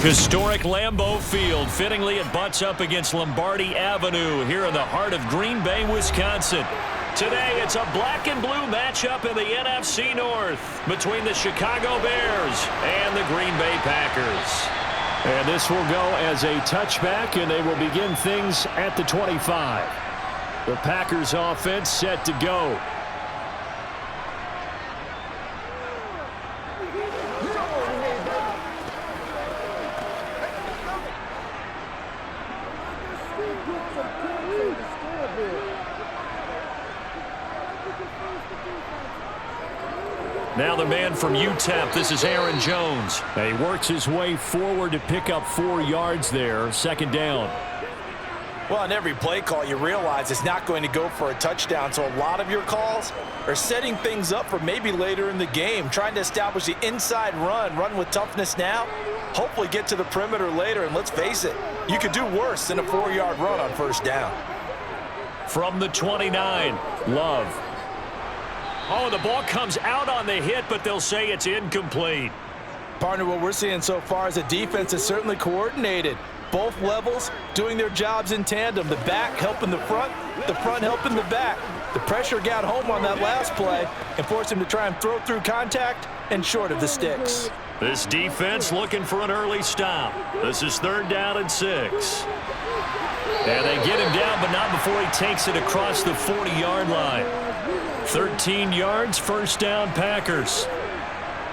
Historic Lambeau Field. Fittingly, it butts up against Lombardi Avenue here in the heart of Green Bay, Wisconsin. Today, it's a black and blue matchup in the NFC North between the Chicago Bears and the Green Bay Packers. And this will go as a touchback, and they will begin things at the 25. The Packers offense set to go. Now the man from UTEP, this is Aaron Jones. He works his way forward to pick up 4 yards there, second down. Well, on every play call, you realize it's not going to go for a touchdown, so a lot of your calls are setting things up for maybe later in the game, trying to establish the inside run with toughness now, hopefully get to the perimeter later, and let's face it, you could do worse than a 4-yard run on first down. From the 29, Love. Oh, the ball comes out on the hit, but they'll say it's incomplete. Partner, what we're seeing so far is a defense is certainly coordinated. Both levels doing their jobs in tandem. The back helping the front helping the back. The pressure got home on that last play and forced him to try and throw through contact and short of the sticks. This defense looking for an early stop. This is 3rd down and 6. And they get him down, but not before he takes it across the 40-yard line. 13 yards, first down, Packers.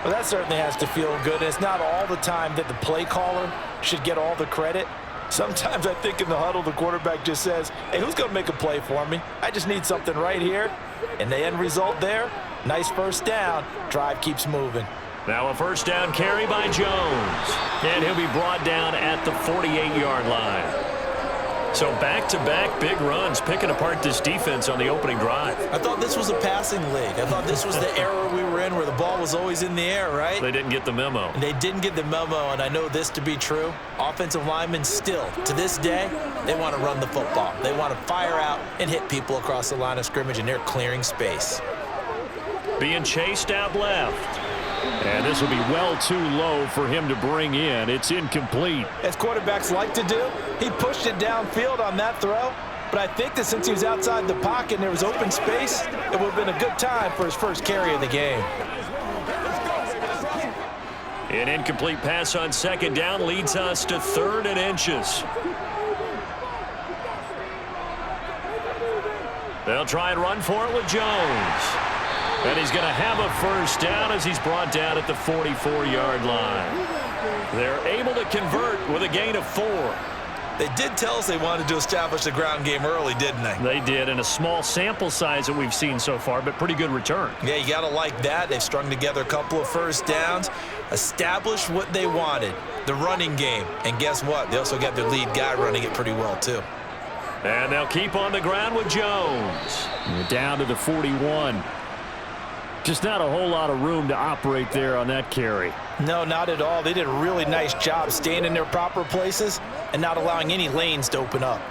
Well, that certainly has to feel good. It's not all the time that the play caller should get all the credit. Sometimes I think in the huddle, the quarterback just says, hey, who's going to make a play for me? I just need something right here. And the end result there, nice first down. Drive keeps moving. Now a first down carry by Jones. And he'll be brought down at the 48-yard line. So back-to-back big runs, picking apart this defense on the opening drive. I thought this was a passing league. I thought this was the era we were in where the ball was always in the air, right? They didn't get the memo. And they didn't get the memo, and I know this to be true. Offensive linemen still, to this day, they want to run the football. They want to fire out and hit people across the line of scrimmage, and they're clearing space. Being chased out left. And this will be well too low for him to bring in. It's incomplete. As quarterbacks like to do, he pushed it downfield on that throw. But I think that since he was outside the pocket and there was open space, it would have been a good time for his first carry of the game. An incomplete pass on second down leads us to 3rd and inches. They'll try and run for it with Jones. And he's going to have a first down as he's brought down at the 44-yard line. They're able to convert with a gain of 4. They did tell us they wanted to establish the ground game early, didn't they? They did, in a small sample size that we've seen so far, but pretty good return. Yeah, you got to like that. They've strung together a couple of first downs, established what they wanted, the running game. And guess what? They also got their lead guy running it pretty well, too. And they'll keep on the ground with Jones. Down to the 41. Just not a whole lot of room to operate there on that carry. No, not at all. They did a really nice job staying in their proper places and not allowing any lanes to open up.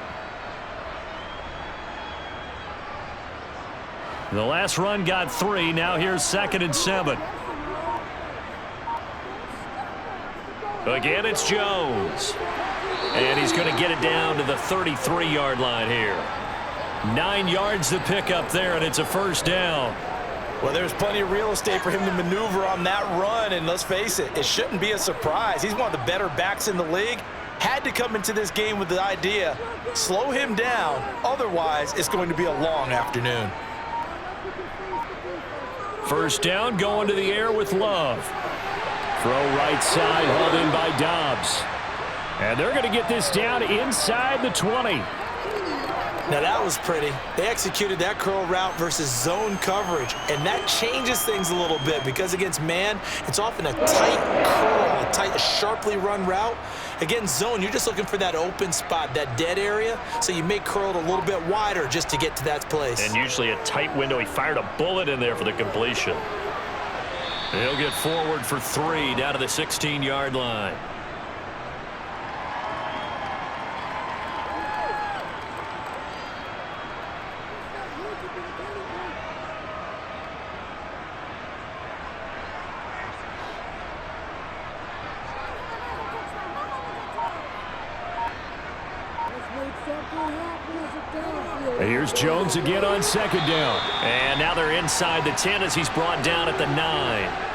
The last run got 3. Now here's 2nd and 7. Again, it's Jones. And he's going to get it down to the 33-yard line here. 9 yards to pick up there, and it's a first down. Well, there's plenty of real estate for him to maneuver on that run, and let's face it, it shouldn't be a surprise. He's one of the better backs in the league. Had to come into this game with the idea, slow him down, otherwise it's going to be a long afternoon. First down, going to the air with Love. Throw right side, hauled in by Dobbs. And they're going to get this down inside the 20. Now that was pretty. They executed that curl route versus zone coverage, and that changes things a little bit because against man, it's often a tight curl, a tight, sharply run route. Against zone, you're just looking for that open spot, that dead area, so you may curl it a little bit wider just to get to that place. And usually a tight window. He fired a bullet in there for the completion. He'll get forward for 3 down to the 16-yard line. Here's Jones again on second down. And now they're inside the 10 as he's brought down at the 9.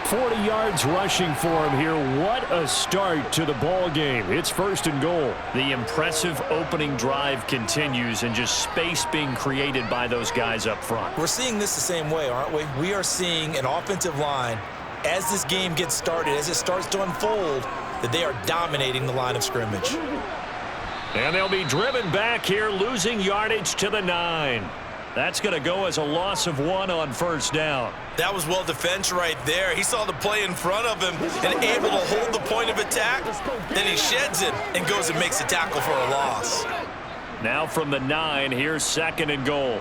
40 yards rushing for him here. What a start to the ball game. It's first and goal. The impressive opening drive continues and just space being created by those guys up front. We're seeing this the same way, aren't we? We are seeing an offensive line, as this game gets started, as it starts to unfold, that they are dominating the line of scrimmage. And they'll be driven back here, losing yardage to the 9. That's going to go as a loss of 1 on first down. That was well defense right there. He saw the play in front of him and able to hold the point of attack. Then he sheds it and goes and makes a tackle for a loss. Now from the 9, here's second and goal.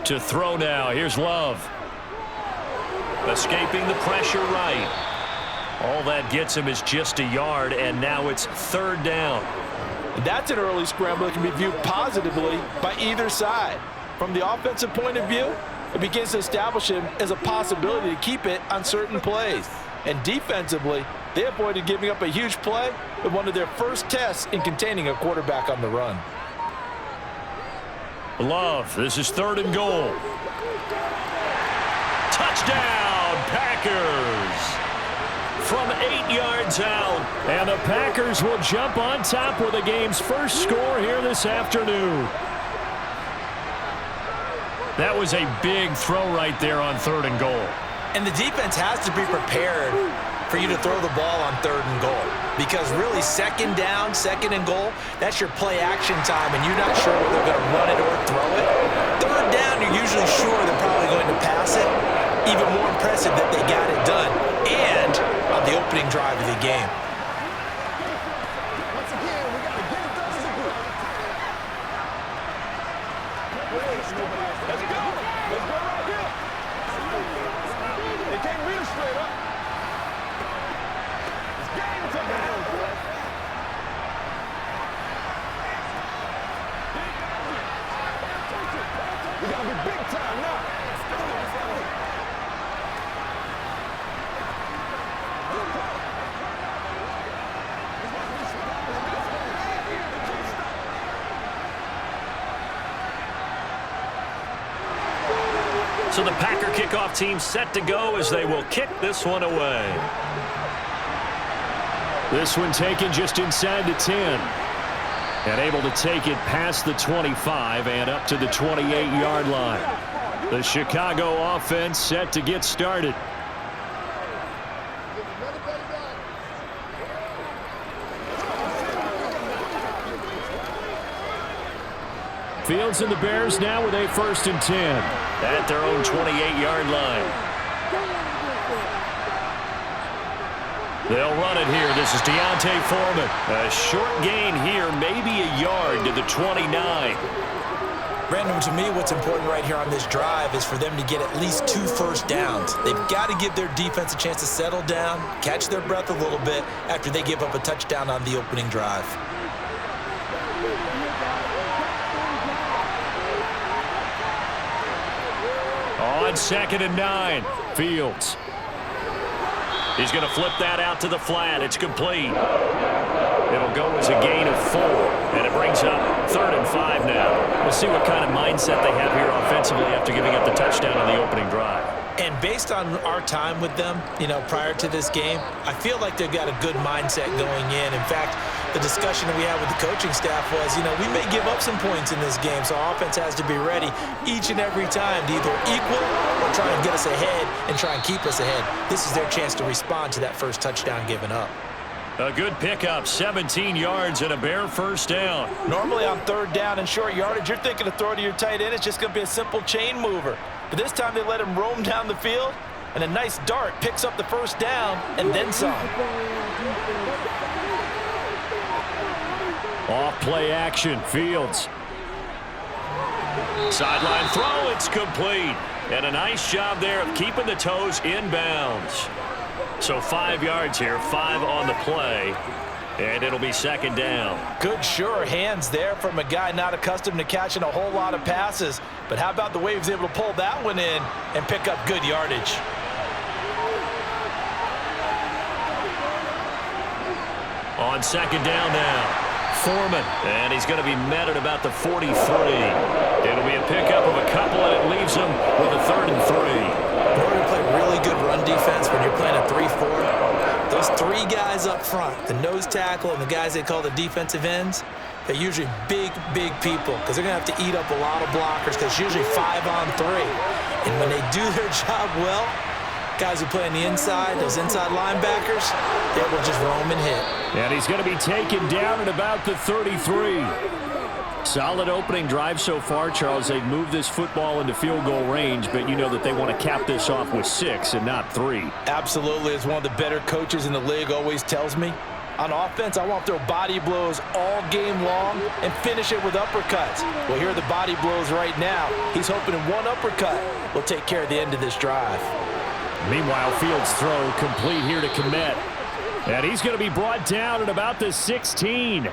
To throw now, here's Love. Escaping the pressure right. All that gets him is just a yard, and now it's third down. That's an early scramble that can be viewed positively by either side. From the offensive point of view, it begins to establish him as a possibility to keep it on certain plays. And defensively, they avoided giving up a huge play with one of their first tests in containing a quarterback on the run. Love, this is third and goal. Touchdown, Packers! From 8 yards out, and the Packers will jump on top with the game's first score here this afternoon. That was a big throw right there on third and goal. And the defense has to be prepared for you to throw the ball on third and goal, because really second down, second and goal, that's your play action time, and you're not sure whether they're going to run it or throw it. Third down, you're usually sure they're probably going to pass it. Even more impressive that they got it done, and on the opening drive of the game. Once again, we got to get it done as a group. Let's go. Let's go right here. They can't read it straight up. It's game time. We got to be big time now. So the Packer kickoff team set to go as they will kick this one away. This one taken just inside the 10. And able to take it past the 25 and up to the 28-yard line. The Chicago offense set to get started. Fields and the Bears now with a first and 10 at their own 28-yard line. They'll run it here. This is Deontay Foreman. A short gain here, maybe a yard to the 29. Brandon, to me, what's important right here on this drive is for them to get at least 2 first downs. They've got to give their defense a chance to settle down, catch their breath a little bit after they give up a touchdown on the opening drive. On second and 9, Fields. He's going to flip that out to the flat. It's complete. It'll go as a gain of 4, and it brings up third and 5 now. We'll see what kind of mindset they have here offensively after giving up the touchdown on the opening drive. And based on our time with them, prior to this game, I feel like they've got a good mindset going in. In fact, the discussion that we had with the coaching staff was, we may give up some points in this game, so our offense has to be ready each and every time to either equal or try and get us ahead and try and keep us ahead. This is their chance to respond to that first touchdown given up. A good pickup, 17 yards and a Bear first down. Normally on third down and short yardage, you're thinking to throw to your tight end. It's just going to be a simple chain mover. But this time they let him roam down the field, and a nice dart picks up the first down and then some. Off play action, Fields. Sideline throw, it's complete. And a nice job there of keeping the toes inbounds. So 5 yards here, 5 on the play. And it'll be second down. Good, sure hands there from a guy not accustomed to catching a whole lot of passes. But how about the way he was able to pull that one in and pick up good yardage? On second down now. Foreman, and he's going to be met at about the 43. It'll be a pickup of a couple, and it leaves him with a 3rd and 3. In order to play really good run defense when you're playing a 3-4, those 3 guys up front, the nose tackle and the guys they call the defensive ends, they're usually big people because they're going to have to eat up a lot of blockers because it's usually 5 on 3. And when they do their job well, guys who play on the inside, those inside linebackers, they will just roam and hit. And he's going to be taken down at about the 33. Solid opening drive so far, Charles. They've moved this football into field goal range, but you know that they want to cap this off with 6 and not 3. Absolutely. As one of the better coaches in the league always tells me, on offense, I want to throw body blows all game long and finish it with uppercuts. Well, here are the body blows right now. He's hoping in one uppercut will take care of the end of this drive. Meanwhile, Fields' throw complete here to Kmet. And he's going to be brought down at about the 16.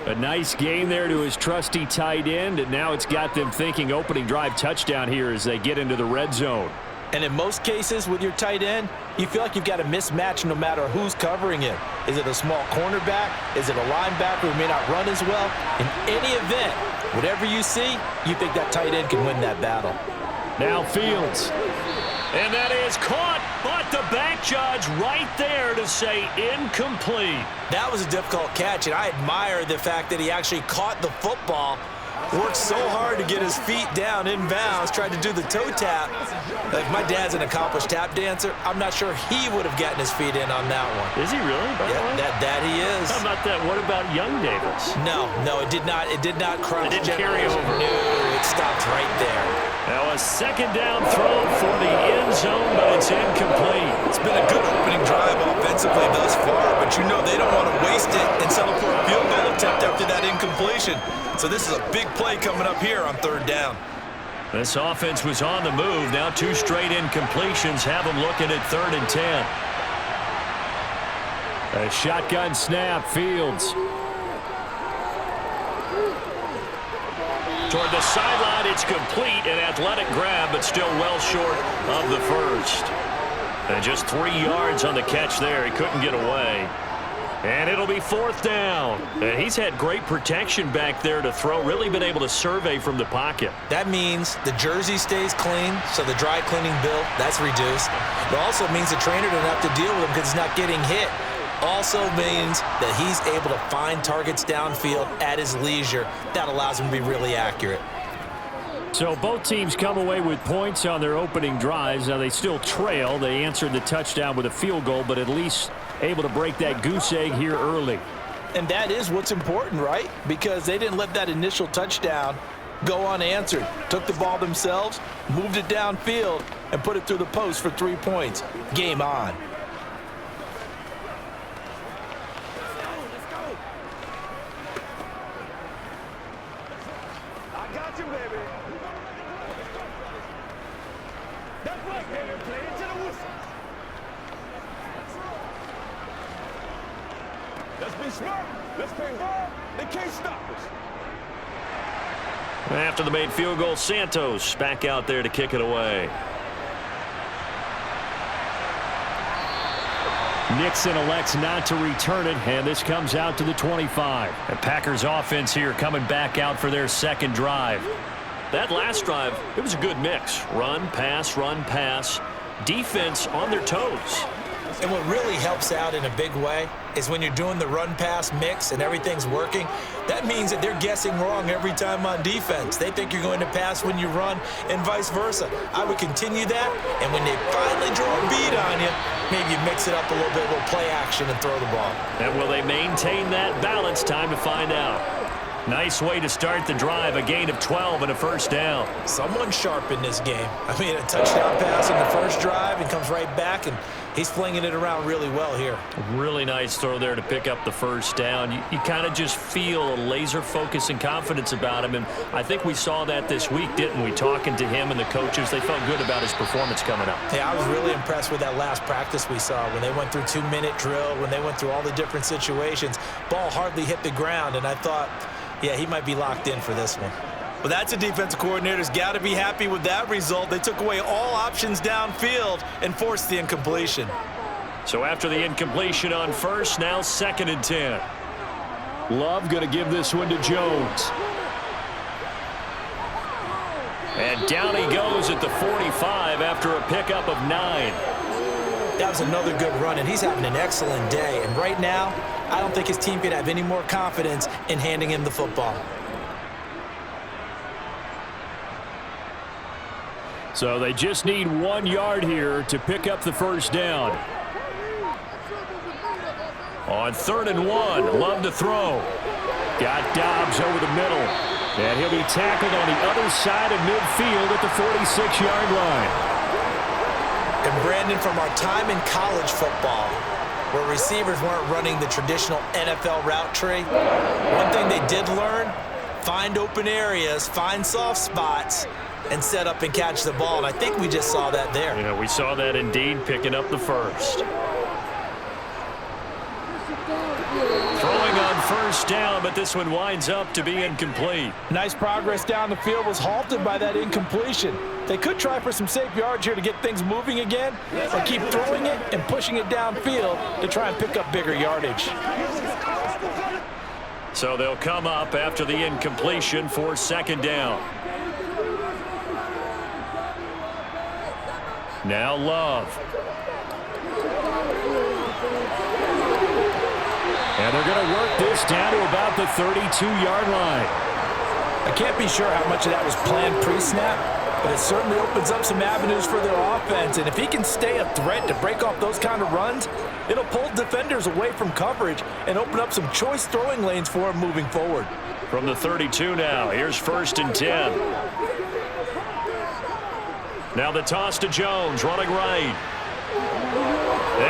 A nice game there to his trusty tight end, and now it's got them thinking opening drive touchdown here as they get into the red zone. And in most cases with your tight end, you feel like you've got a mismatch no matter who's covering him. Is it a small cornerback? Is it a linebacker who may not run as well? In any event, whatever you see, you think that tight end can win that battle. Now Fields. And that is caught, but the back judge right there to say incomplete. That was a difficult catch, and I admire the fact that he actually caught the football, worked so hard to get his feet down inbounds, tried to do the toe tap. Like, my dad's an accomplished tap dancer. I'm not sure he would have gotten his feet in on that one. Is he really? Yeah, that he is. How about that? What about young Davis? No, it did not. It did not cross. It didn't carry over. No, it stopped right there. Now a second down throw for the end zone, but it's incomplete. It's been a good opening drive offensively thus far, but you know they don't want to waste it and settle for a field goal attempt after that incompletion. So this is a big play coming up here on 3rd down. This offense was on the move. Now 2 straight incompletions have them looking at 3rd and 10. A shotgun snap, Fields. Toward the sideline, it's complete, an athletic grab, but still well short of the first. And just 3 yards on the catch there. He couldn't get away. And it'll be 4th down. And he's had great protection back there to throw, really been able to survey from the pocket. That means the jersey stays clean, so the dry cleaning bill, that's reduced. It also means the trainer doesn't have to deal with him because he's not getting hit. Also means that he's able to find targets downfield at his leisure. That allows him to be really accurate. So both teams come away with points on their opening drives. Now they still trail. They answered the touchdown with a field goal, but at least able to break that goose egg here early. And that is what's important, right? Because they didn't let that initial touchdown go unanswered. Took the ball themselves, moved it downfield, and put it through the post for 3 points. Game on. Let's be smart. Let's play ball. They can't stop us. After the made field goal, Santos back out there to kick it away. Nixon elects not to return it, and this comes out to the 25. The Packers offense here coming back out for their second drive. That last drive, it was a good mix. Run, pass, defense on their toes. And what really helps out in a big way is when you're doing the run-pass mix and everything's working, that means that they're guessing wrong every time on defense. They think you're going to pass when you run and vice versa. I would continue that, and when they finally draw a bead on you, maybe you mix it up a little bit, a little play action and throw the ball. And will they maintain that balance? Time to find out. Nice way to start the drive, a gain of 12 and a first down. Someone sharp in this game. I mean, a touchdown pass on the first drive and comes right back, and he's flinging it around really well here. Really nice throw there to pick up the first down. You kind of just feel a laser focus and confidence about him, and I think we saw that this week, didn't we? Talking to him and the coaches, they felt good about his performance coming up. Yeah, I was really impressed with that last practice we saw when they went through 2-minute drill, when they went through all the different situations. Ball hardly hit the ground, and I thought, yeah, he might be locked in for this one. Well, that's a defensive coordinator's got to be happy with that result. They took away all options downfield and forced the incompletion. So after the incompletion on first, now 2nd and 10. Love going to give this one to Jones. And down he goes at the 45 after a pickup of 9. That was another good run, and he's having an excellent day. And right now, I don't think his team can have any more confidence in handing him the football. So they just need 1 yard here to pick up the first down. On 3rd and 1, Love to throw. Got Dobbs over the middle. And he'll be tackled on the other side of midfield at the 46-yard line. And Brandon, from our time in college football, where receivers weren't running the traditional NFL route tree, one thing they did learn, find open areas, find soft spots, and set up and catch the ball. And I think we just saw that there. Yeah, we saw that indeed, picking up the first. Throwing on first down, but this one winds up to be incomplete. Nice progress down the field was halted by that incompletion. They could try for some safe yards here to get things moving again, or keep throwing it and pushing it downfield to try and pick up bigger yardage. So they'll come up after the incompletion for 2nd down. Now Love. And they're going to work this down to about the 32-yard line. I can't be sure how much of that was planned pre-snap, but it certainly opens up some avenues for their offense. And if he can stay a threat to break off those kind of runs, it'll pull defenders away from coverage and open up some choice throwing lanes for him moving forward. From the 32 now, here's 1st and 10. Now the toss to Jones, running right.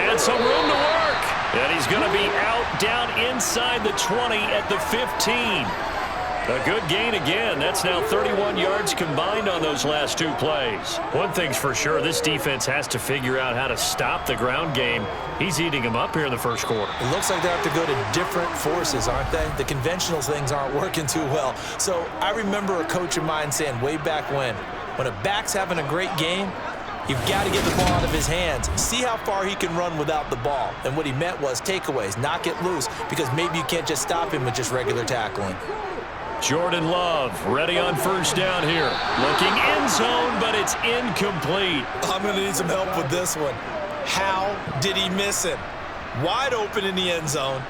And some room to work. And he's going to be out down inside the 20 at the 15. A good gain again. That's now 31 yards combined on those last 2 plays. One thing's for sure, this defense has to figure out how to stop the ground game. He's eating them up here in the first quarter. It looks like they have to go to different forces, aren't they? The conventional things aren't working too well. So I remember a coach of mine saying way back when a back's having a great game, you've got to get the ball out of his hands. See how far he can run without the ball. And what he meant was takeaways, knock it loose, because maybe you can't just stop him with just regular tackling. Jordan Love ready on first down here. Looking end zone, but it's incomplete. I'm going to need some help with this one. How did he miss him? Wide open in the end zone.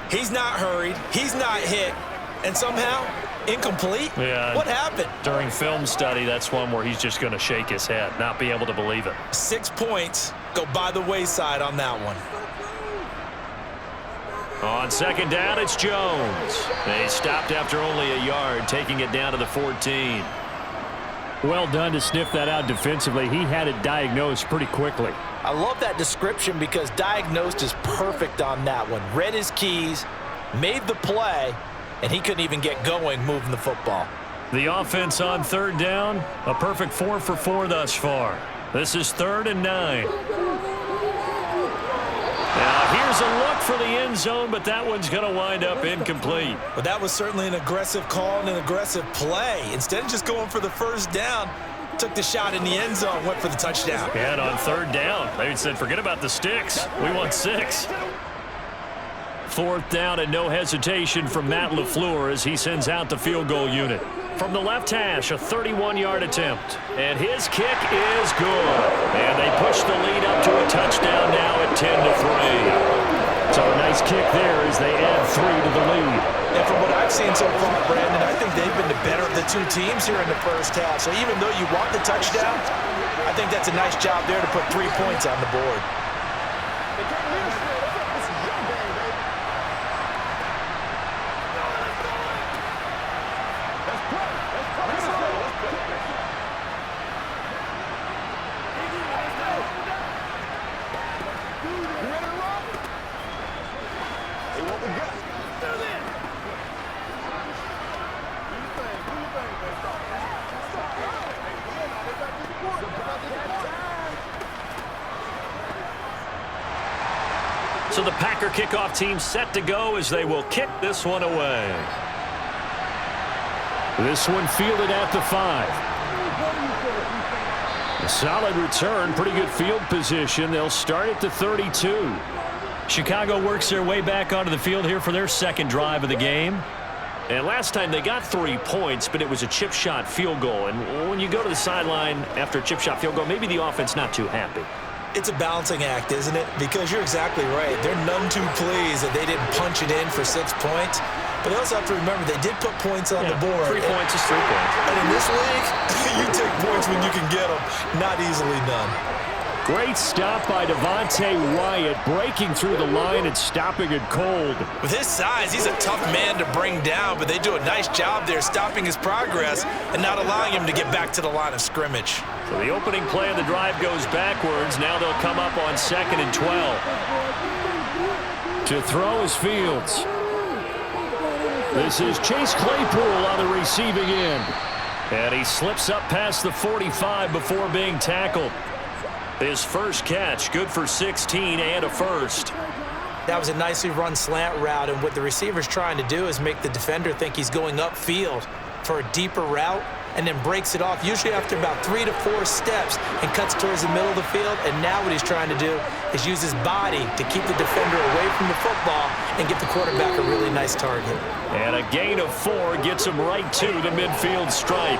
He's not hurried. He's not hit. And somehow, incomplete? Yeah. What happened? During film study, that's one where he's just going to shake his head, not be able to believe it. 6 points go by the wayside on that one. On 2nd down, it's Jones. They stopped after only a yard, taking it down to the 14. Well done to sniff that out defensively. He had it diagnosed pretty quickly. I love that description because diagnosed is perfect on that one. Read his keys, made the play, and he couldn't even get going moving the football. The offense on 3rd down, a perfect 4 for 4 thus far. This is 3rd and 9. Now here's a look for the end zone, but that one's going to wind up incomplete. But that was certainly an aggressive call and an aggressive play. Instead of just going for the first down, took the shot in the end zone, went for the touchdown. And on 3rd down, they said, forget about the sticks. We want 6. 4th down and no hesitation from Matt LaFleur as he sends out the field goal unit. From the left hash, a 31-yard attempt. And his kick is good. And they push the lead up to a touchdown now at 10-3. So a nice kick there as they add 3 to the lead. And from what I've seen so far, Brandon, I think they've been the better of the 2 teams here in the first half. So even though you want the touchdown, I think that's a nice job there to put 3 points on the board. So the Packer kickoff team set to go as they will kick this one away. This one fielded at the 5. Solid return, pretty good field position. They'll start at the 32. Chicago works their way back onto the field here for their second drive of the game. And last time they got 3 points, but it was a chip shot field goal. And when you go to the sideline after a chip shot field goal, maybe the offense not too happy. It's a balancing act, isn't it? Because you're exactly right. They're none too pleased that they didn't punch it in for 6 points. But they also have to remember they did put points on the board. 3 points is 3 points. And in this league, you take points when you can get them. Not easily done. Great stop by Devontae Wyatt, breaking through the line and stopping it cold. With his size, he's a tough man to bring down, but they do a nice job there stopping his progress and not allowing him to get back to the line of scrimmage. So the opening play of the drive goes backwards. Now they'll come up on 2nd and 12. To throw is Fields. This is Chase Claypool on the receiving end. And he slips up past the 45 before being tackled. His first catch, good for 16 and a first. That was a nicely run slant route, and what the receiver's trying to do is make the defender think he's going upfield for a deeper route and then breaks it off, usually after about 3 to 4 steps, and cuts towards the middle of the field. And now what he's trying to do is use his body to keep the defender away from the football and get the quarterback a really nice target. And a gain of 4 gets him right to the midfield stripe.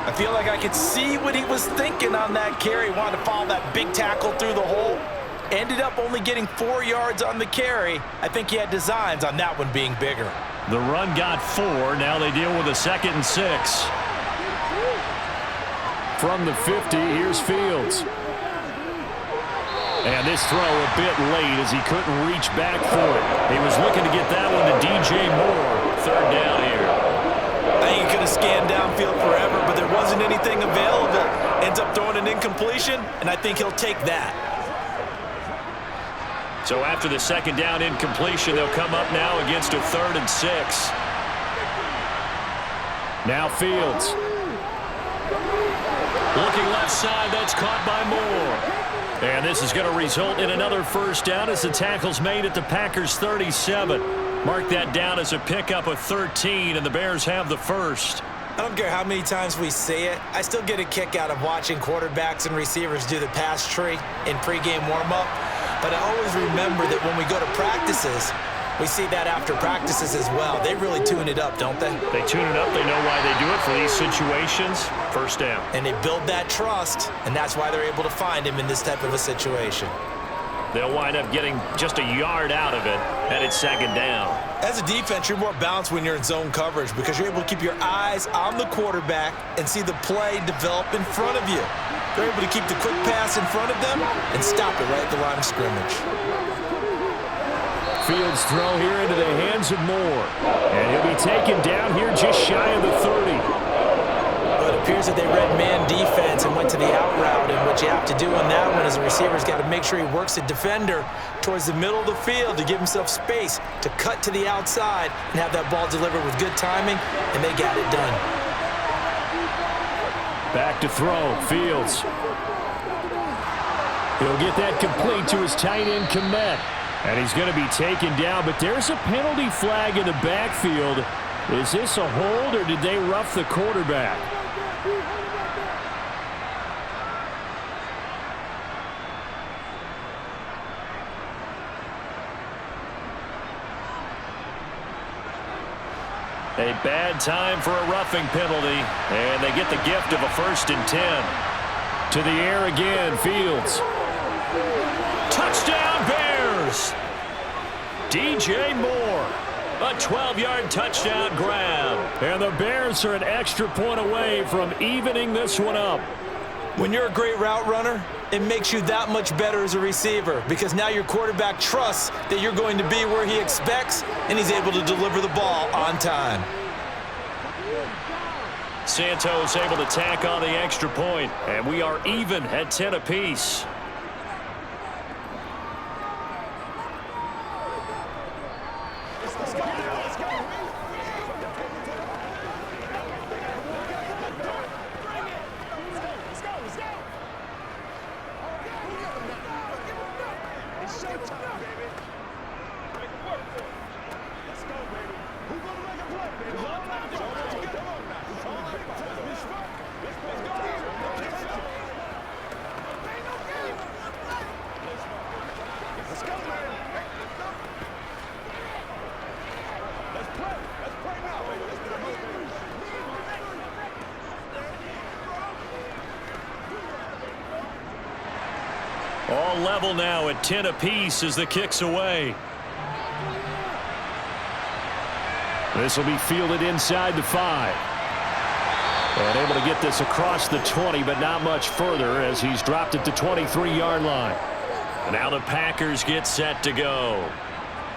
I feel like I could see what he was thinking on that carry. Wanted to follow that big tackle through the hole. Ended up only getting 4 yards on the carry. I think he had designs on that one being bigger. The run got 4. Now they deal with a 2nd and 6. From the 50, here's Fields. And this throw a bit late as he couldn't reach back for it. He was looking to get that one to DJ Moore. 3rd down here. I think he could have scanned downfield forever, but there wasn't anything available. Ends up throwing an incompletion, and I think he'll take that. So after the 2nd down incompletion, they'll come up now against a 3rd and 6. Now Fields. Looking left side, that's caught by Moore. And this is going to result in another first down as the tackle's made at the Packers' 37. Mark that down as a pickup of 13, and the Bears have the first. I don't care how many times we say it, I still get a kick out of watching quarterbacks and receivers do the pass tree in pregame warm-up. But I always remember that when we go to practices, we see that after practices as well. They really tune it up, don't they? They tune it up. They know why they do it for these situations. First down. And they build that trust, and that's why they're able to find him in this type of a situation. They'll wind up getting just a yard out of it, and it's 2nd down. As a defense, you're more balanced when you're in zone coverage because you're able to keep your eyes on the quarterback and see the play develop in front of you. They're able to keep the quick pass in front of them and stop it right at the line of scrimmage. Fields throw here into the hands of Moore. And he'll be taken down here just shy of the 30. But it appears that they read man defense and went to the out route, and what you have to do on that one is the receiver's got to make sure he works the defender towards the middle of the field to give himself space to cut to the outside and have that ball delivered with good timing, and they got it done. Back to throw, Fields. He'll get that complete to his tight end, Kmet. And he's going to be taken down, but there's a penalty flag in the backfield. Is this a hold, or did they rough the quarterback? A bad time for a roughing penalty, and they get the gift of a 1st and 10. To the air again, Fields. Touchdown, Bears! DJ Moore, a 12-yard touchdown grab. And the Bears are an extra point away from evening this one up. When you're a great route runner, it makes you that much better as a receiver because now your quarterback trusts that you're going to be where he expects, and he's able to deliver the ball on time. Santos able to tack on the extra point, and we are even at 10 apiece. All level now at 10 apiece as the kick's away. This will be fielded inside the 5. And able to get this across the 20, but not much further as he's dropped it to 23-yard line. Now the Packers get set to go.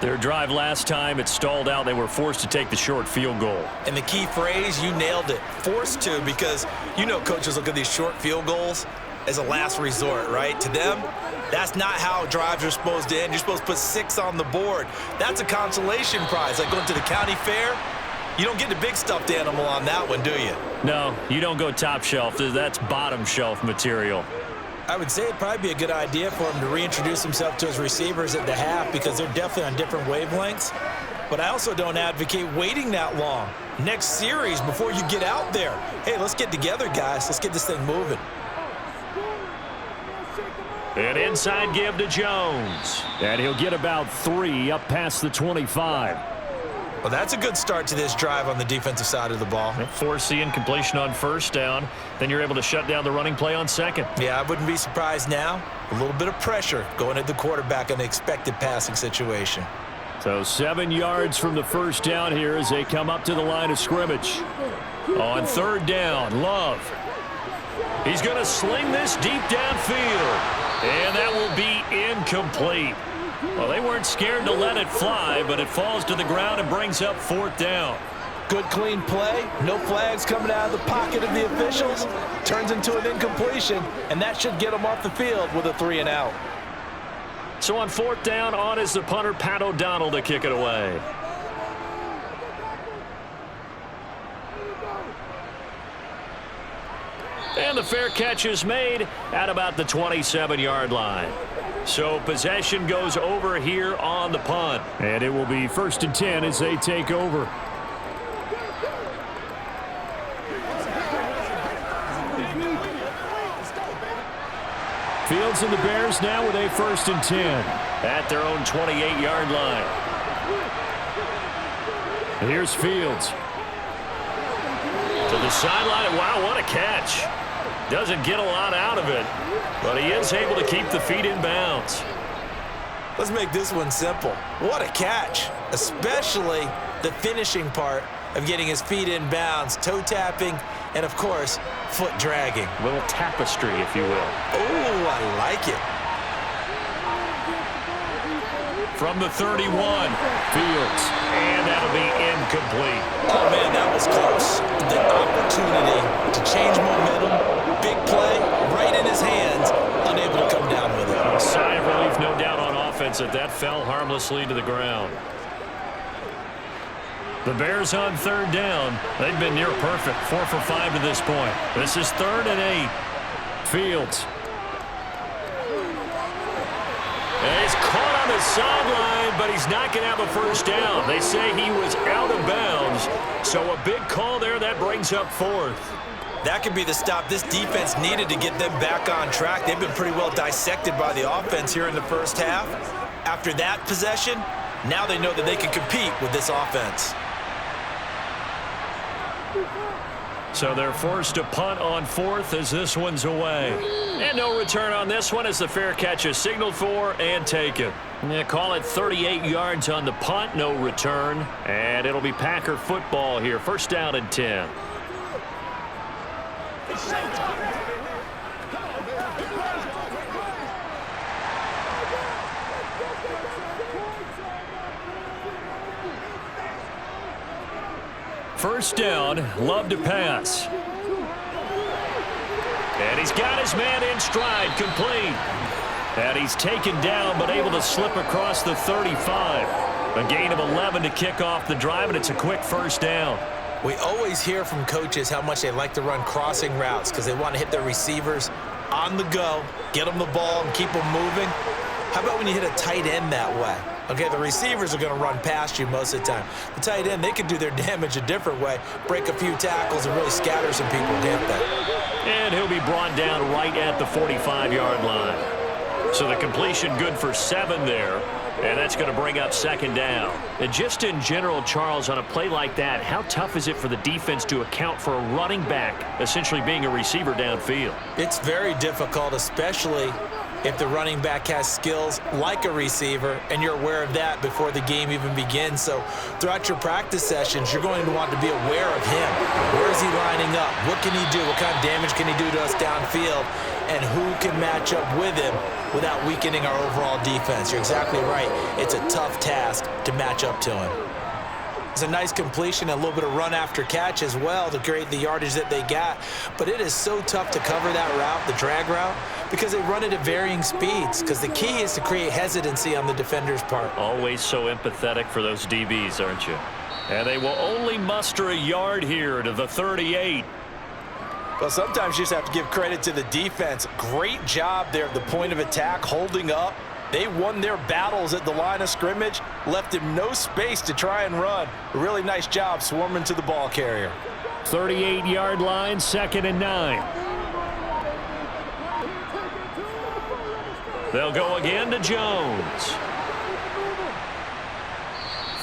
Their drive last time, it stalled out. They were forced to take the short field goal. And the key phrase, you nailed it, forced to, because you know coaches look at these short field goals as a last resort, right? To them, that's not how drives are supposed to end. You're supposed to put 6 on the board. That's a consolation prize, like going to the county fair. You don't get the big stuffed animal on that one, do you? No, you don't go top shelf. That's bottom shelf material. I would say it'd probably be a good idea for him to reintroduce himself to his receivers at the half because they're definitely on different wavelengths. But I also don't advocate waiting that long. Next series, before you get out there, hey, let's get together, guys. Let's get this thing moving. An inside give to Jones. And he'll get about 3 up past the 25. Well, that's a good start to this drive on the defensive side of the ball. Force the incompletion on first down. Then you're able to shut down the running play on second. Yeah, I wouldn't be surprised now. A little bit of pressure going at the quarterback in the expected passing situation. So 7 yards from the first down here as they come up to the line of scrimmage. On third down, Love. He's going to sling this deep downfield. And that will be incomplete. Well, they weren't scared to let it fly, but it falls to the ground and brings up fourth down. Good, clean play. No flags coming out of the pocket of the officials. Turns into an incompletion, and that should get them off the field with a 3 and out. So on fourth down, on is the punter, Pat O'Donnell, to kick it away. And the fair catch is made at about the 27-yard line. So possession goes over here on the punt. And it will be 1st and 10 as they take over. Fields and the Bears now with a 1st and 10 at their own 28-yard line. And here's Fields. To the sideline. Wow, what a catch. Doesn't get a lot out of it, but he is able to keep the feet in bounds. Let's make this one simple. What a catch, especially the finishing part of getting his feet in bounds, toe tapping, and of course, foot dragging. A little tapestry, if you will. Oh, I like it. From the 31, Fields, and that'll be incomplete. Oh, man, that was close. The opportunity to change momentum, big play, right in his hands, unable to come down with it. A sigh of relief, no doubt, on offense that fell harmlessly to the ground. The Bears on third down. They've been near perfect, 4 for 5 to this point. This is 3rd and 8. Fields. And he's caught on the sideline, but he's not going to have a first down. They say he was out of bounds. So a big call there that brings up 4th. That could be the stop this defense needed to get them back on track. They've been pretty well dissected by the offense here in the first half. After that possession, now they know that they can compete with this offense. So they're forced to punt on 4th as this one's away. And no return on this one as the fair catch is signaled for and taken. Yeah, call it 38 yards on the punt, no return. And it'll be Packer football here, 1st down and 10. First down, Love to pass. And he's got his man in stride, complete. And he's taken down, but able to slip across the 35. A gain of 11 to kick off the drive, and it's a quick first down. We always hear from coaches how much they like to run crossing routes because they want to hit their receivers on the go, get them the ball, and keep them moving. How about when you hit a tight end that way? Okay, the receivers are going to run past you most of the time. The tight end, they can do their damage a different way, break a few tackles and really scatter some people, can't they? And he'll be brought down right at the 45-yard line. So the completion good for 7 there, and that's going to bring up 2nd down. And just in general, Charles, on a play like that, how tough is it for the defense to account for a running back essentially being a receiver downfield? It's very difficult, especially if the running back has skills like a receiver, and you're aware of that before the game even begins. So throughout your practice sessions, you're going to want to be aware of him. Where is he lining up? What can he do? What kind of damage can he do to us downfield? And who can match up with him without weakening our overall defense? You're exactly right. It's a tough task to match up to him. It's a nice completion and a little bit of run after catch as well to create the yardage that they got. But it is so tough to cover that route, the drag route, because they run it at varying speeds. Because the key is to create hesitancy on the defender's part. Always so empathetic for those DBs, aren't you? And they will only muster a yard here to the 38. Well, sometimes you just have to give credit to the defense. Great job there at the point of attack, holding up. They won their battles at the line of scrimmage, left him no space to try and run. A really nice job swarming to the ball carrier. 38-yard line, 2nd and 9. They'll go again to Jones.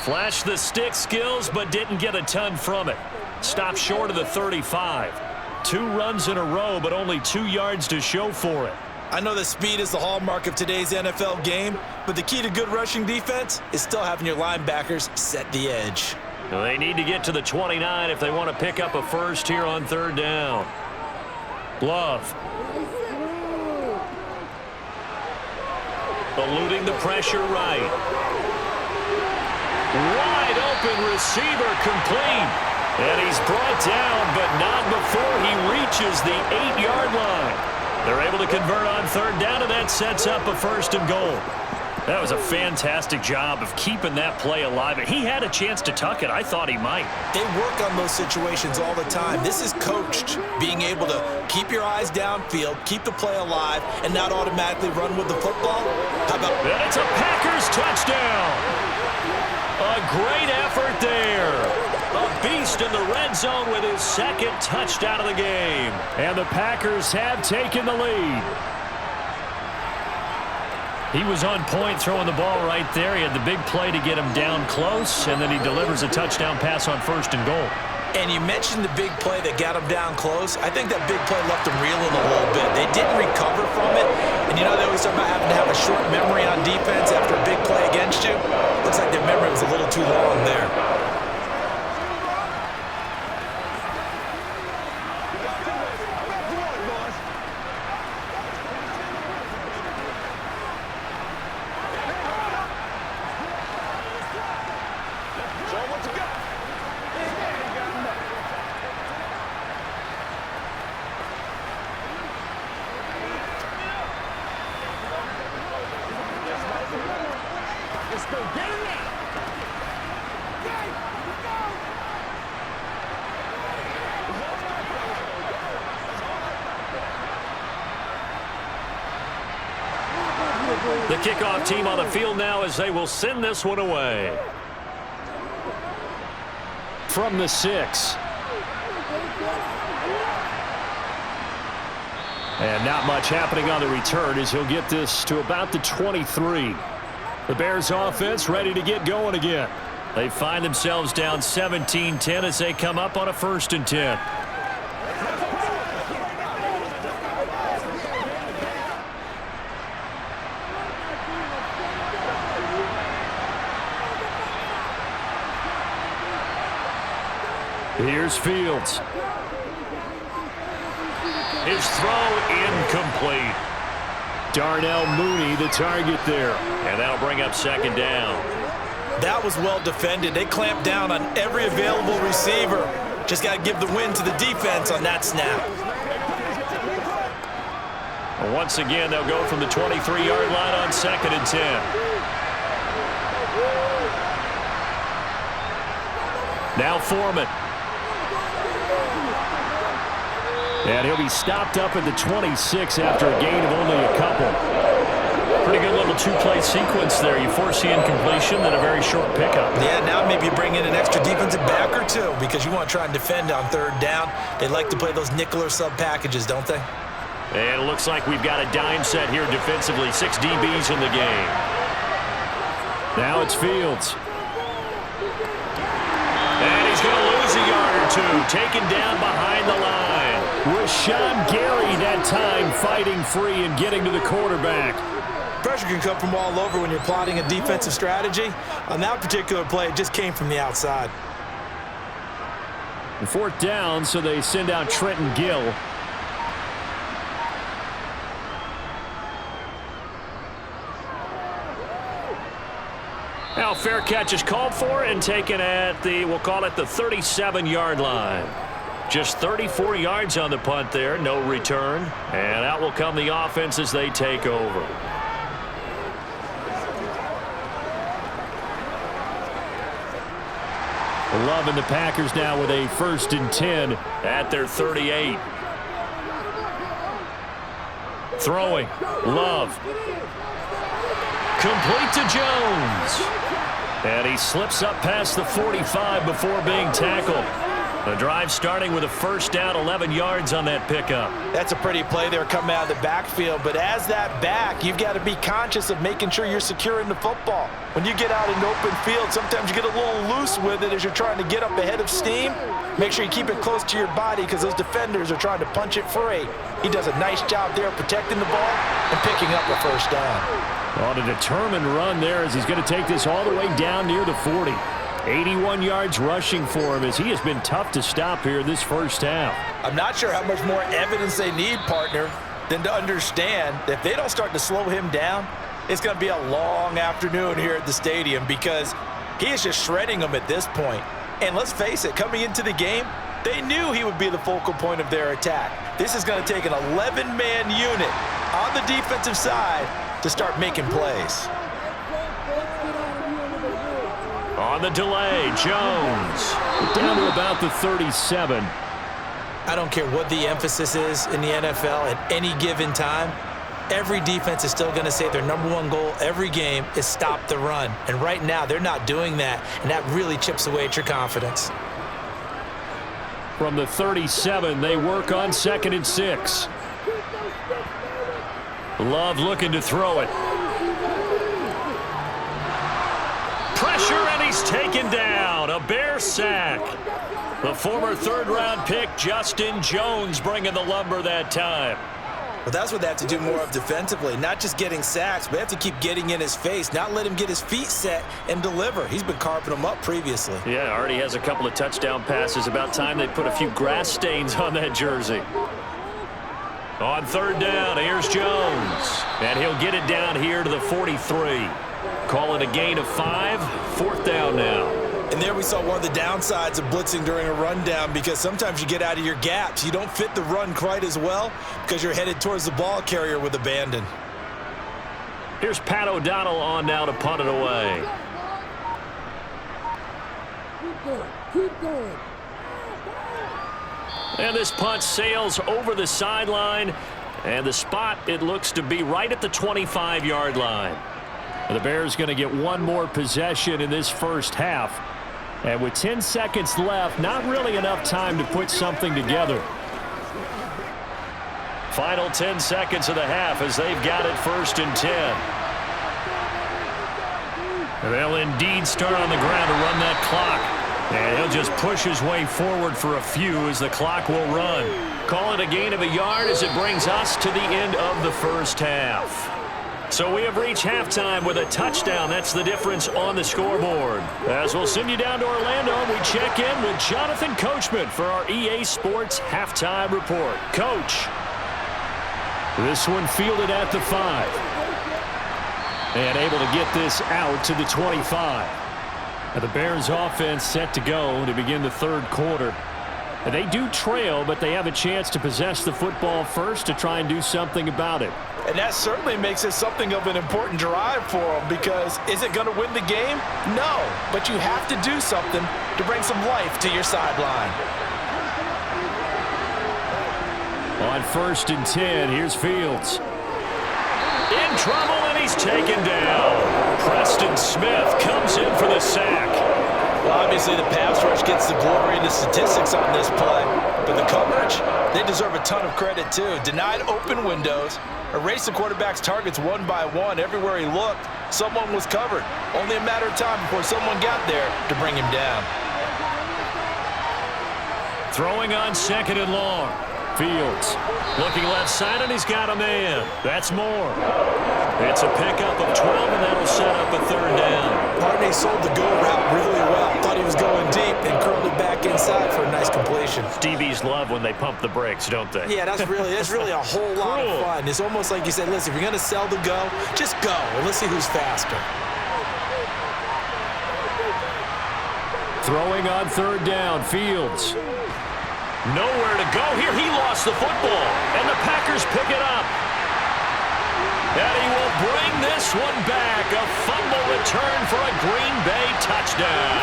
Flashed the stick skills, but didn't get a ton from it. Stopped short of the 35. 2 runs in a row, but only 2 yards to show for it. I know that speed is the hallmark of today's NFL game, but the key to good rushing defense is still having your linebackers set the edge. Well, they need to get to the 29 if they want to pick up a first here on 3rd down. Love. Eluding the pressure right. Wide open receiver complete. And he's brought down, but not before he reaches the 8-yard line. They're able to convert on 3rd down, and that sets up a 1st and goal. That was a fantastic job of keeping that play alive. He had a chance to tuck it. I thought he might. They work on those situations all the time. This is coached, being able to keep your eyes downfield, keep the play alive, and not automatically run with the football. How about... And it's a Packers touchdown. A great effort there. A beast in the red zone with his 2nd touchdown of the game. And the Packers have taken the lead. He was on point throwing the ball right there. He had the big play to get him down close, and then he delivers a touchdown pass on 1st and goal. And you mentioned the big play that got him down close. I think that big play left him reeling a little bit. They didn't recover from it. And you know, they always talk about having to have a short memory on defense after a big play against you. Looks like their memory was a little too long there. The kickoff team on the field now as they will send this one away. From the 6. And not much happening on the return as he'll get this to about the 23. The Bears offense ready to get going again. They find themselves down 17-10 as they come up on a 1st and 10. Here's Fields. His throw incomplete. Darnell Mooney the target there. And that'll bring up 2nd down. That was well defended. They clamped down on every available receiver. Just got to give the win to the defense on that snap. Once again, they'll go from the 23-yard line on 2nd and 10. Now Foreman. And he'll be stopped up at the 26 after a gain of only a couple. Pretty good little 2-play sequence there. You force the incompletion, then a very short pickup. Yeah, now maybe you bring in an extra defensive back or 2 because you want to try and defend on 3rd down. They like to play those nickel or sub packages, don't they? And it looks like we've got a dime set here defensively. 6 DBs in the game. Now it's Fields. And he's going to lose a yard or two. Taken down behind the line. Rashawn Gary that time fighting free and getting to the quarterback. Pressure can come from all over when you're plotting a defensive strategy. On that particular play, it just came from the outside. And 4th down, so they send out Trenton Gill. Now fair catch is called for and taken at the, we'll call it the 37-yard line. Just 34 yards on the punt there, no return. And out will come the offense as they take over. Love and the Packers now with a 1st and 10 at their 38. Throwing. Love. Complete to Jones. And he slips up past the 45 before being tackled. The drive starting with a 1st down, 11 yards on that pickup. That's a pretty play there coming out of the backfield, but as that back, you've got to be conscious of making sure you're securing the football. When you get out in open field, sometimes you get a little loose with it as you're trying to get up ahead of steam. Make sure you keep it close to your body because those defenders are trying to punch it free. He does a nice job there protecting the ball and picking up a 1st down. On a determined run there as he's going to take this all the way down near the 40. 81 yards rushing for him as he has been tough to stop here this 1st half. I'm not sure how much more evidence they need, partner, than to understand that if they don't start to slow him down, it's going to be a long afternoon here at the stadium because he is just shredding them at this point. And let's face it, coming into the game, they knew he would be the focal point of their attack. This is going to take an 11-man unit on the defensive side to start making plays. On the delay, Jones down to about the 37. I don't care what the emphasis is in the NFL at any given time. Every defense is still going to say their #1 goal every game is stop the run. And right now, they're not doing that, and that really chips away at your confidence. From the 37, they work on 2nd and 6. Love looking to throw it. Pressure, and he's taken down. A Bear sack. The former 3rd-round pick, Justin Jones, bringing the lumber that time. But that's what they have to do more of defensively, not just getting sacks, but they have to keep getting in his face, not let him get his feet set and deliver. He's been carving them up previously. Yeah, already has a couple of touchdown passes. About time they put a few grass stains on that jersey. On 3rd down, here's Jones. And he'll get it down here to the 43. Call it a gain of 5. 4th down now. And there we saw one of the downsides of blitzing during a rundown because sometimes you get out of your gaps. You don't fit the run quite as well because you're headed towards the ball carrier with abandon. Here's Pat O'Donnell on now to punt it away. Keep going. And this punt sails over the sideline. And the spot, it looks to be right at the 25-yard line. The Bears going to get one more possession in this 1st half. And with 10 seconds left, not really enough time to put something together. Final 10 seconds of the half as they've got it 1st and 10. And they'll indeed start on the ground to run that clock. And he'll just push his way forward for a few as the clock will run. Call it a gain of a yard as it brings us to the end of the 1st half. So we have reached halftime with a touchdown. That's the difference on the scoreboard. As we'll send you down to Orlando, we check in with Jonathan Coachman for our EA Sports Halftime Report. Coach. This one fielded at the 5. And able to get this out to the 25. And the Bears offense set to go to begin the 3rd quarter. And they do trail, but they have a chance to possess the football first to try and do something about it. And that certainly makes it something of an important drive for them because is it going to win the game? No, but you have to do something to bring some life to your sideline. On 1st and 10, here's Fields. In trouble, and he's taken down. Preston Smith comes in for the sack. Well, obviously, the pass rush gets the glory and the statistics on this play. But the coverage, they deserve a ton of credit, too. Denied open windows, erased the quarterback's targets one by one. Everywhere he looked, someone was covered. Only a matter of time before someone got there to bring him down. Throwing on 2nd and long. Fields looking left side, and he's got a man. That's more. It's a pickup of 12, and that'll set up a 3rd down. Barney sold the go route really well. Thought he was going deep and curled it back inside for a nice completion. DBs love when they pump the brakes, don't they? Yeah, that's really a whole lot of fun. It's almost like you said, listen, if you're going to sell the go, just go, and let's see who's faster. Throwing on 3rd down, Fields. Nowhere to go here. He lost the football, and the Packers pick it up. And he will bring this one back. A fumble return for a Green Bay touchdown.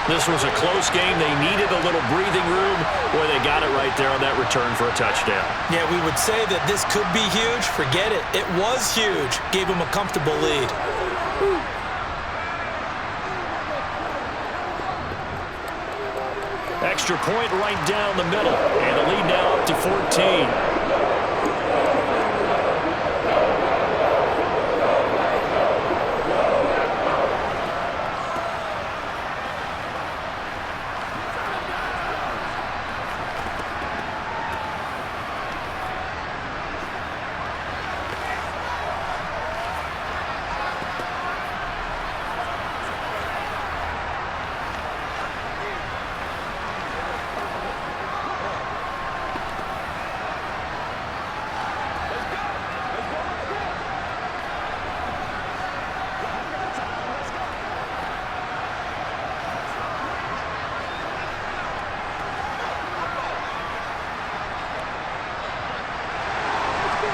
This was a close game. They needed a little breathing room. Boy, they got it right there on that return for a touchdown. Yeah, we would say that this could be huge. Forget it. It was huge. Gave him a comfortable lead. Extra point right down the middle. And the lead now up to 14.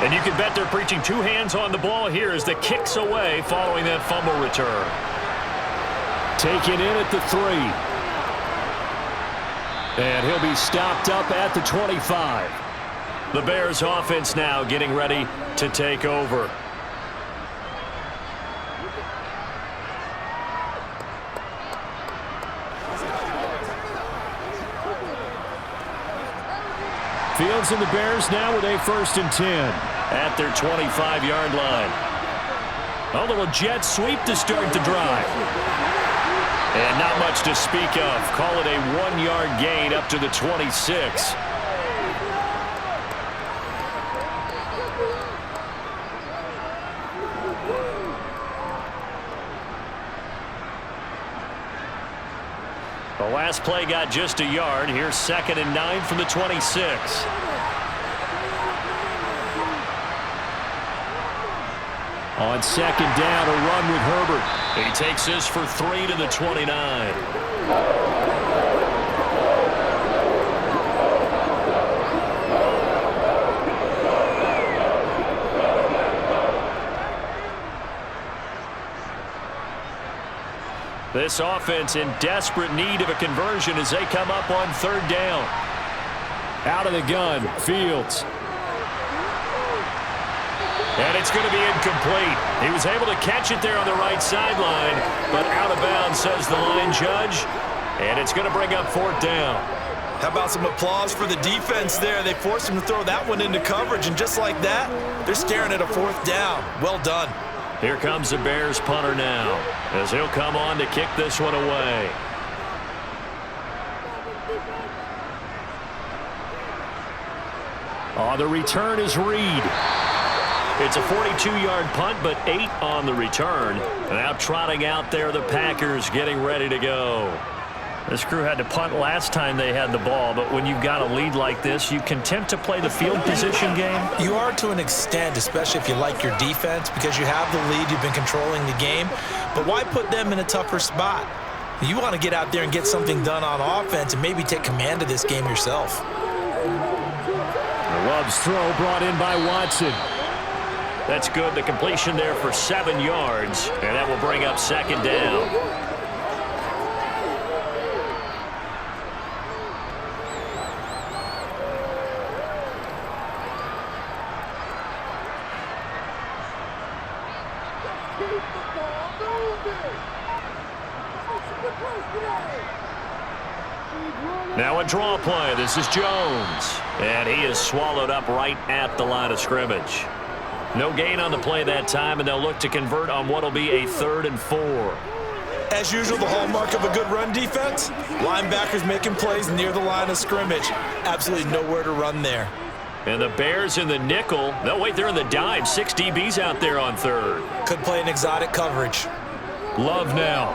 And you can bet they're preaching 2 hands on the ball here as the kick's away following that fumble return. Taken in at the 3. And he'll be stopped up at the 25. The Bears offense now getting ready to take over. Fields and the Bears now with a 1st and 10 at their 25-yard line. A little jet sweep to start the drive. And not much to speak of. Call it a 1-yard gain up to the 26. The last play got just a yard. Here's 2nd and 9 from the 26. On 2nd down, a run with Herbert. He takes this for 3 to the 29. This offense in desperate need of a conversion as they come up on 3rd down. Out of the gun, Fields. And it's going to be incomplete. He was able to catch it there on the right sideline, but out of bounds, says the line judge. And it's going to bring up 4th down. How about some applause for the defense there? They forced him to throw that one into coverage, and just like that, they're staring at a 4th down. Well done. Here comes the Bears punter now, as he'll come on to kick this one away. On the return is Reed. It's a 42-yard punt, but 8 on the return. Now trotting out there, the Packers getting ready to go. This crew had to punt last time they had the ball, but when you've got a lead like this, you content to play the field position game? You are to an extent, especially if you like your defense, because you have the lead, you've been controlling the game. But why put them in a tougher spot? You want to get out there and get something done on offense and maybe take command of this game yourself. Love's throw brought in by Watson. That's good. The completion there for 7 yards, and that will bring up 2nd down. Keep the ball moving. Now a draw play. This is Jones. And he is swallowed up right at the line of scrimmage. No gain on the play that time, and they'll look to convert on what will be a 3rd and 4. As usual, the hallmark of a good run defense, linebackers making plays near the line of scrimmage. Absolutely nowhere to run there. And the Bears in the nickel. No, wait, they're in the dime. 6 DBs out there on 3rd. Could play an exotic coverage. Love now.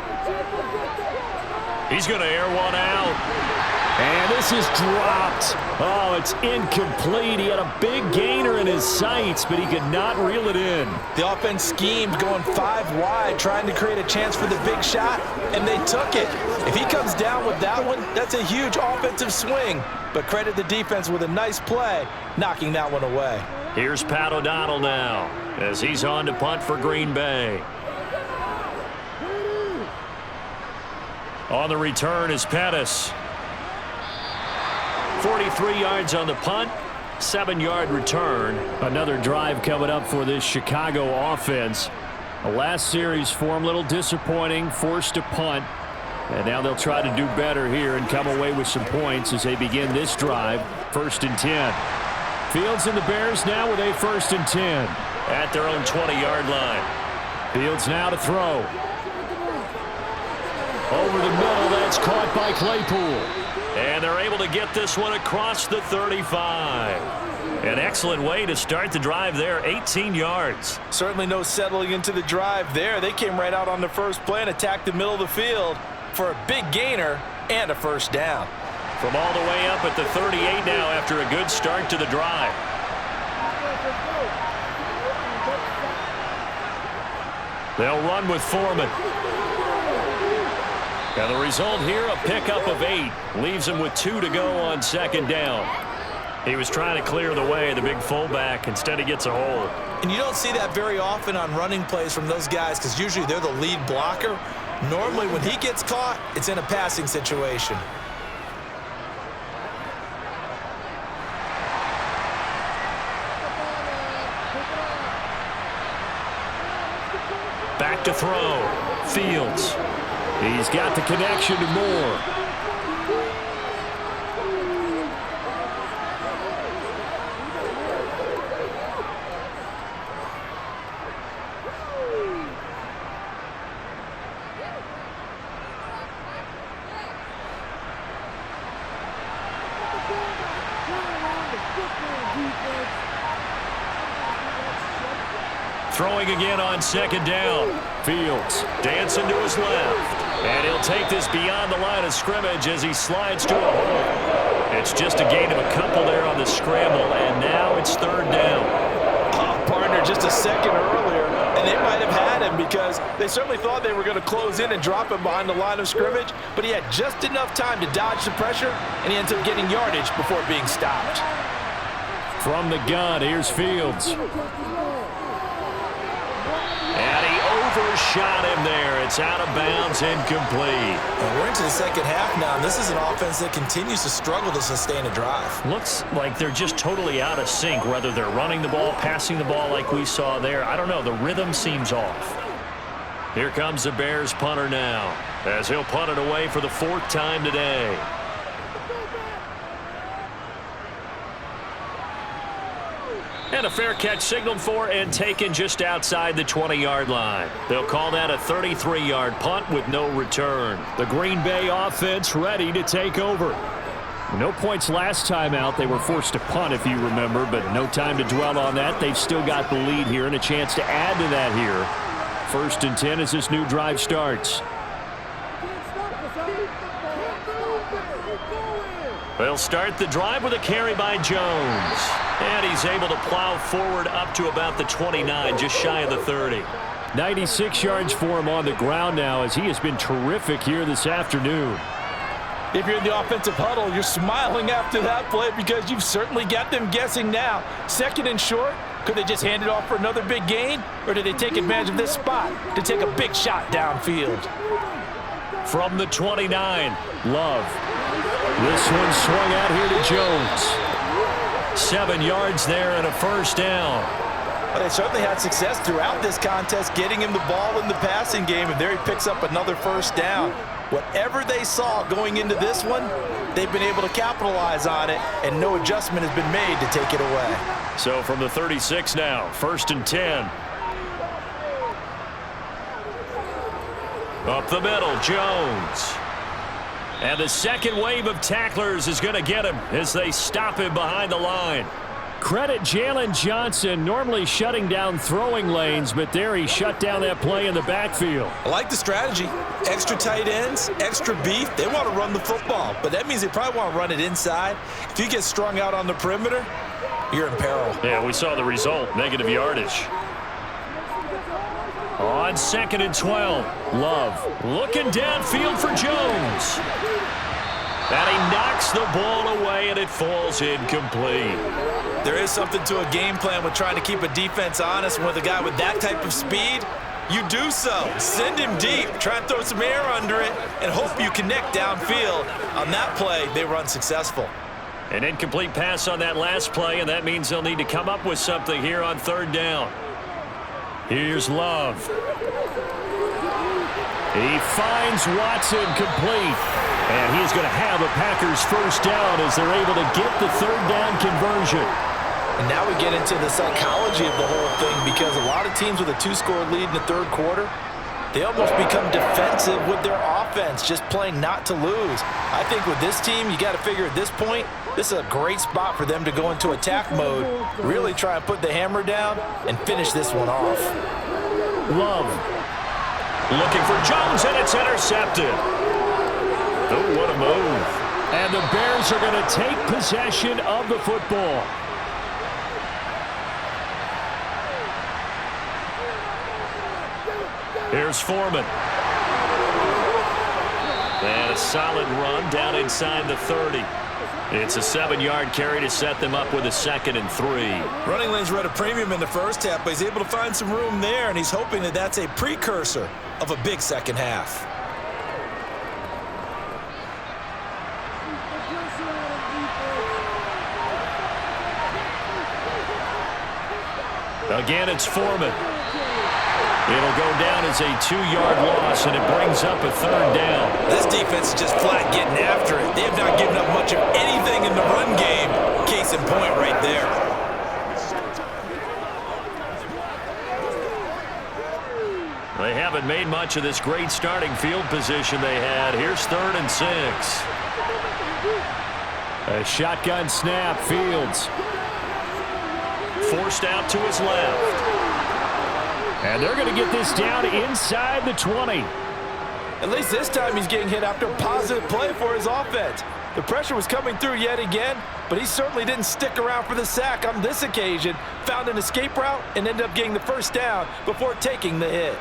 He's going to air one out. And this is dropped. Oh, it's incomplete. He had a big gainer in his sights, but he could not reel it in. The offense schemed going 5 wide, trying to create a chance for the big shot, and they took it. If he comes down with that one, that's a huge offensive swing. But credit the defense with a nice play, knocking that one away. Here's Pat O'Donnell now, as he's on to punt for Green Bay. On the return is Pettis. 43 yards on the punt, 7-yard return. Another drive coming up for this Chicago offense. The last series for him, a little disappointing, forced to punt. And now they'll try to do better here and come away with some points as they begin this drive. 1st and 10. Fields and the Bears now with a 1st and 10 at their own 20-yard line. Fields now to throw. Over the middle, that's caught by Claypool. And they're able to get this one across the 35. An excellent way to start the drive there, 18 yards. Certainly no settling into the drive there. They came right out on the first play and attacked the middle of the field for a big gainer and a 1st down. From all the way up at the 38 now after a good start to the drive. They'll run with Foreman. And the result here, a pickup of 8. Leaves him with 2 to go on 2nd down. He was trying to clear the way, the big fullback. Instead, he gets a hold. And you don't see that very often on running plays from those guys because usually they're the lead blocker. Normally, when he gets caught, it's in a passing situation. Back to throw. Fields. He's got the connection to Moore. Throwing again on 2nd down. Fields dancing to his left. And he'll take this beyond the line of scrimmage as he slides to a hole. It's just a gain of a couple there on the scramble, and now it's 3rd down. Oh, partner, just a second earlier, and they might have had him because they certainly thought they were going to close in and drop him behind the line of scrimmage, but he had just enough time to dodge the pressure, and he ends up getting yardage before being stopped. From the gun, here's Fields. And he overshot him there. It's out of bounds, incomplete. And we're into the 2nd half now, and this is an offense that continues to struggle to sustain a drive. Looks like they're just totally out of sync, whether they're running the ball, passing the ball like we saw there. I don't know. The rhythm seems off. Here comes the Bears punter now, as he'll punt it away for the 4th time today. And a fair catch signaled for and taken just outside the 20-yard line. They'll call that a 33-yard punt with no return. The Green Bay offense ready to take over. No points last time out. They were forced to punt, if you remember, but no time to dwell on that. They've still got the lead here and a chance to add to that here. 1st and 10 as this new drive starts. They'll start the drive with a carry by Jones. And he's able to plow forward up to about the 29, just shy of the 30. 96 yards for him on the ground now as he has been terrific here this afternoon. If you're in the offensive huddle, you're smiling after that play because you've certainly got them guessing now. 2nd and short, could they just hand it off for another big gain? Or did they take advantage of this spot to take a big shot downfield? From the 29, Love. This one swung out here to Jones. 7 yards there and a 1st down. Well, they certainly had success throughout this contest getting him the ball in the passing game, and there he picks up another first down. Whatever they saw going into this one, they've been able to capitalize on it, and no adjustment has been made to take it away. So from the 36 now, 1st and 10. Up the middle, Jones. And the second wave of tacklers is going to get him as they stop him behind the line. Credit Jalen Johnson, normally shutting down throwing lanes, but there he shut down that play in the backfield. I like the strategy. Extra tight ends, extra beef. They want to run the football, but that means they probably want to run it inside. If you get strung out on the perimeter, you're in peril. Yeah, we saw the result, negative yardage. On 2nd and 12, Love looking downfield for Jones. And he knocks the ball away, and it falls incomplete. There is something to a game plan with trying to keep a defense honest. With a guy with that type of speed, you do so. Send him deep. Try and throw some air under it and hope you connect downfield. On that play, they were unsuccessful. An incomplete pass on that last play, and that means they'll need to come up with something here on 3rd down. Here's Love. He finds Watson complete. And he's going to have a Packers first down as they're able to get the 3rd down conversion. And now we get into the psychology of the whole thing, because a lot of teams with a 2-score lead in the 3rd quarter, they almost become defensive with their offense, just playing not to lose. I think with this team, you got to figure at this point, this is a great spot for them to go into attack mode, really try and put the hammer down and finish this one off. Love looking for Jones, and it's intercepted. Oh, what a move. And the Bears are going to take possession of the football. Here's Foreman. And a solid run down inside the 30. It's a 7-yard carry to set them up with a 2nd and 3. Running lanes were at a premium in the first half, but he's able to find some room there, and he's hoping that that's a precursor of a big second half. Again, it's Foreman. It'll go down as a 2-yard loss, and it brings up a 3rd down. This defense is just flat getting after it. They have not given up much of anything in the run game. Case in point right there. They haven't made much of this great starting field position they had. Here's 3rd and 6. A shotgun snap, Fields. Forced out to his left. And they're going to get this down inside the 20. At least this time he's getting hit after a positive play for his offense. The pressure was coming through yet again, but he certainly didn't stick around for the sack on this occasion. Found an escape route and ended up getting the first down before taking the hit.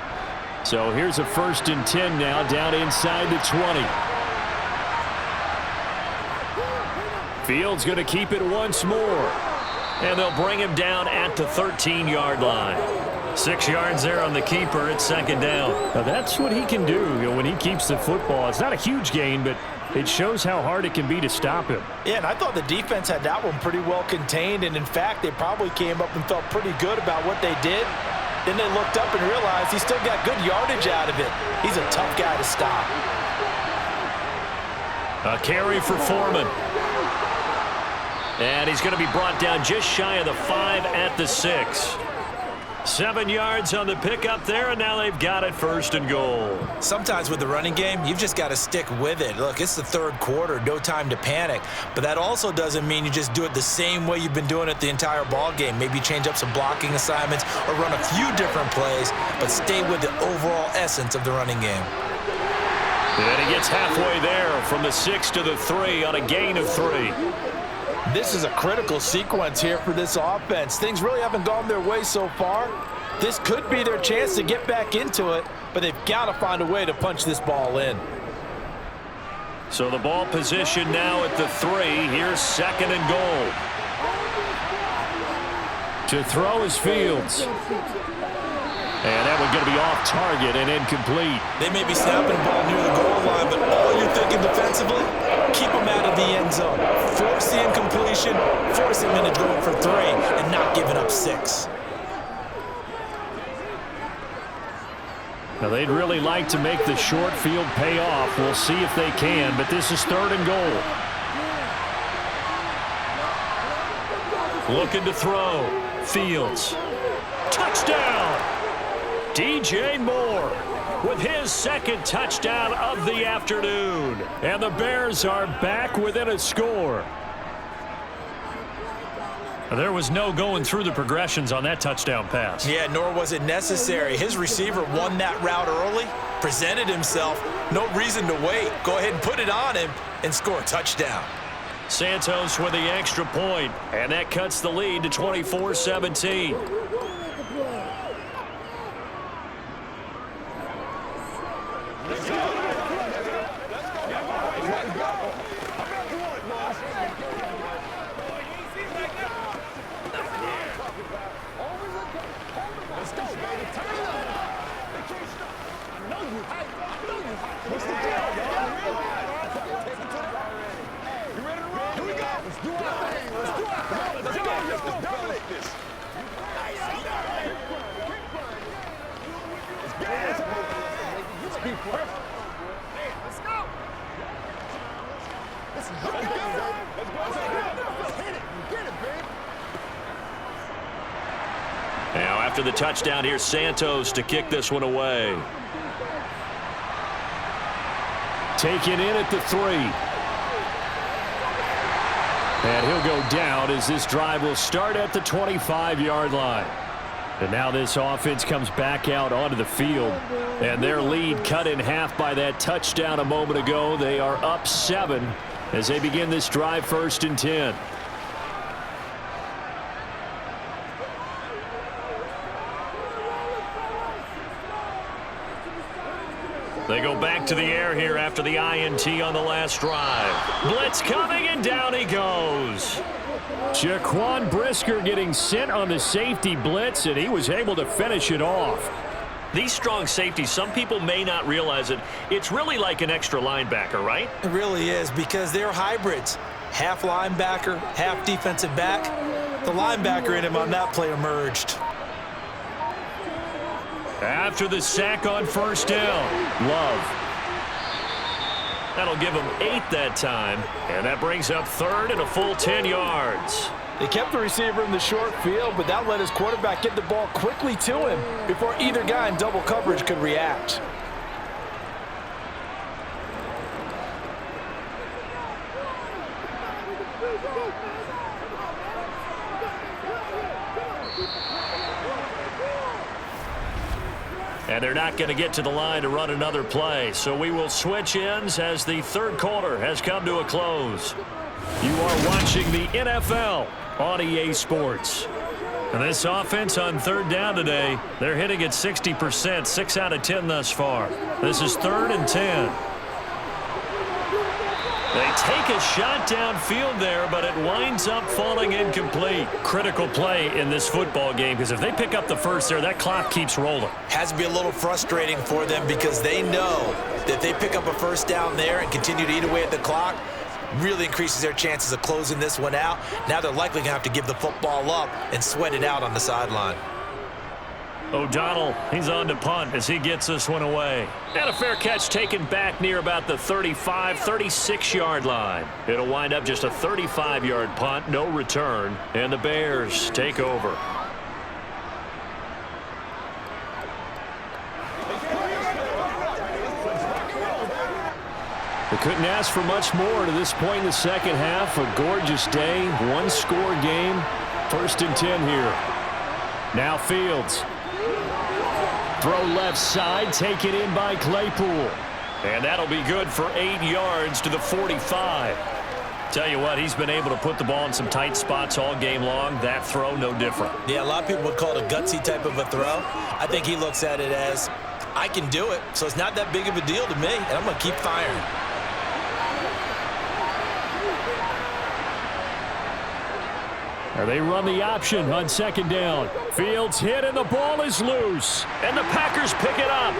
So here's a 1st and 10 now, down inside the 20. Fields going to keep it once more. And they'll bring him down at the 13-yard line. 6 yards there on the keeper. It's 2nd down. Now that's what he can do, when he keeps the football. It's not a huge gain, but it shows how hard it can be to stop him. Yeah, and I thought the defense had that one pretty well contained, and in fact, they probably came up and felt pretty good about what they did. Then they looked up and realized he still got good yardage out of it. He's a tough guy to stop. A carry for Foreman. And he's going to be brought down just shy of the 5 at the 6. 7 yards on the pickup there, and now they've got it 1st and goal. Sometimes with the running game, you've just got to stick with it. Look, it's the 3rd quarter, no time to panic. But that also doesn't mean you just do it the same way you've been doing it the entire ball game. Maybe change up some blocking assignments or run a few different plays, but stay with the overall essence of the running game. And he gets halfway there from the 6 to the 3 on a gain of 3. This is a critical sequence here for this offense. Things really haven't gone their way so far. This could be their chance to get back into it, but they've got to find a way to punch this ball in. So the ball position now at the 3. Here's 2nd and goal. To throw is Fields. And that one's going to be off target and incomplete. They may be snapping the ball near the goal line, but all you're thinking defensively, keep them out of the end zone. Force the incompletion, force them into going for 3, and not giving up 6. Now, they'd really like to make the short field pay off. We'll see if they can, but this is 3rd and goal. Looking to throw. Fields. Touchdown! DJ Moore with his 2nd touchdown of the afternoon. And the Bears are back within a score. There was no going through the progressions on that touchdown pass. Yeah, nor was it necessary. His receiver won that route early, presented himself. No reason to wait. Go ahead and put it on him and score a touchdown. Santos with the extra point, and that cuts the lead to 24-17. Now, after the touchdown, here's Santos to kick this one away. Taken in at the 3. And he'll go down as this drive will start at the 25-yard line. And now this offense comes back out onto the field. And their lead cut in half by that touchdown a moment ago. They are up 7 as they begin this drive 1st and 10. They go back to the air here after the INT on the last drive. Blitz coming, and down he goes. Jaquan Brisker getting sent on the safety blitz, and he was able to finish it off. These strong safeties, some people may not realize it. It's really like an extra linebacker, right? It really is, because they're hybrids. Half linebacker, half defensive back. The linebacker in him on that play emerged. After the sack on 1st down, Love. That'll give him 8 that time, and that brings up 3rd and a full 10 yards. They kept the receiver in the short field, but that let his quarterback get the ball quickly to him before either guy in double coverage could react. And they're not going to get to the line to run another play. So we will switch ends as the 3rd quarter has come to a close. You are watching the NFL on EA Sports. And this offense on 3rd down today, they're hitting at 60%, 6 out of 10 thus far. This is 3rd and 10. They take a shot downfield there, but it winds up falling incomplete. Critical play in this football game, because if they pick up the first there, that clock keeps rolling. Has to be a little frustrating for them, because they know that if they pick up a 1st down there and continue to eat away at the clock, really increases their chances of closing this one out. Now they're likely going to have to give the football up and sweat it out on the sideline. O'Donnell, he's on to punt as he gets this one away. And a fair catch taken back near about the 35, 36-yard line. It'll wind up just a 35-yard punt, no return, and the Bears take over. They couldn't ask for much more to this point in the second half. A gorgeous day, one-score game. 1st and 10 here. Now Fields. Throw left side, taken in by Claypool. And that'll be good for 8 yards to the 45. Tell you what, he's been able to put the ball in some tight spots all game long. That throw, no different. Yeah, a lot of people would call it a gutsy type of a throw. I think he looks at it as, I can do it, so it's not that big of a deal to me, and I'm going to keep firing. They run the option on 2nd down. Fields hit, and the ball is loose. And the Packers pick it up.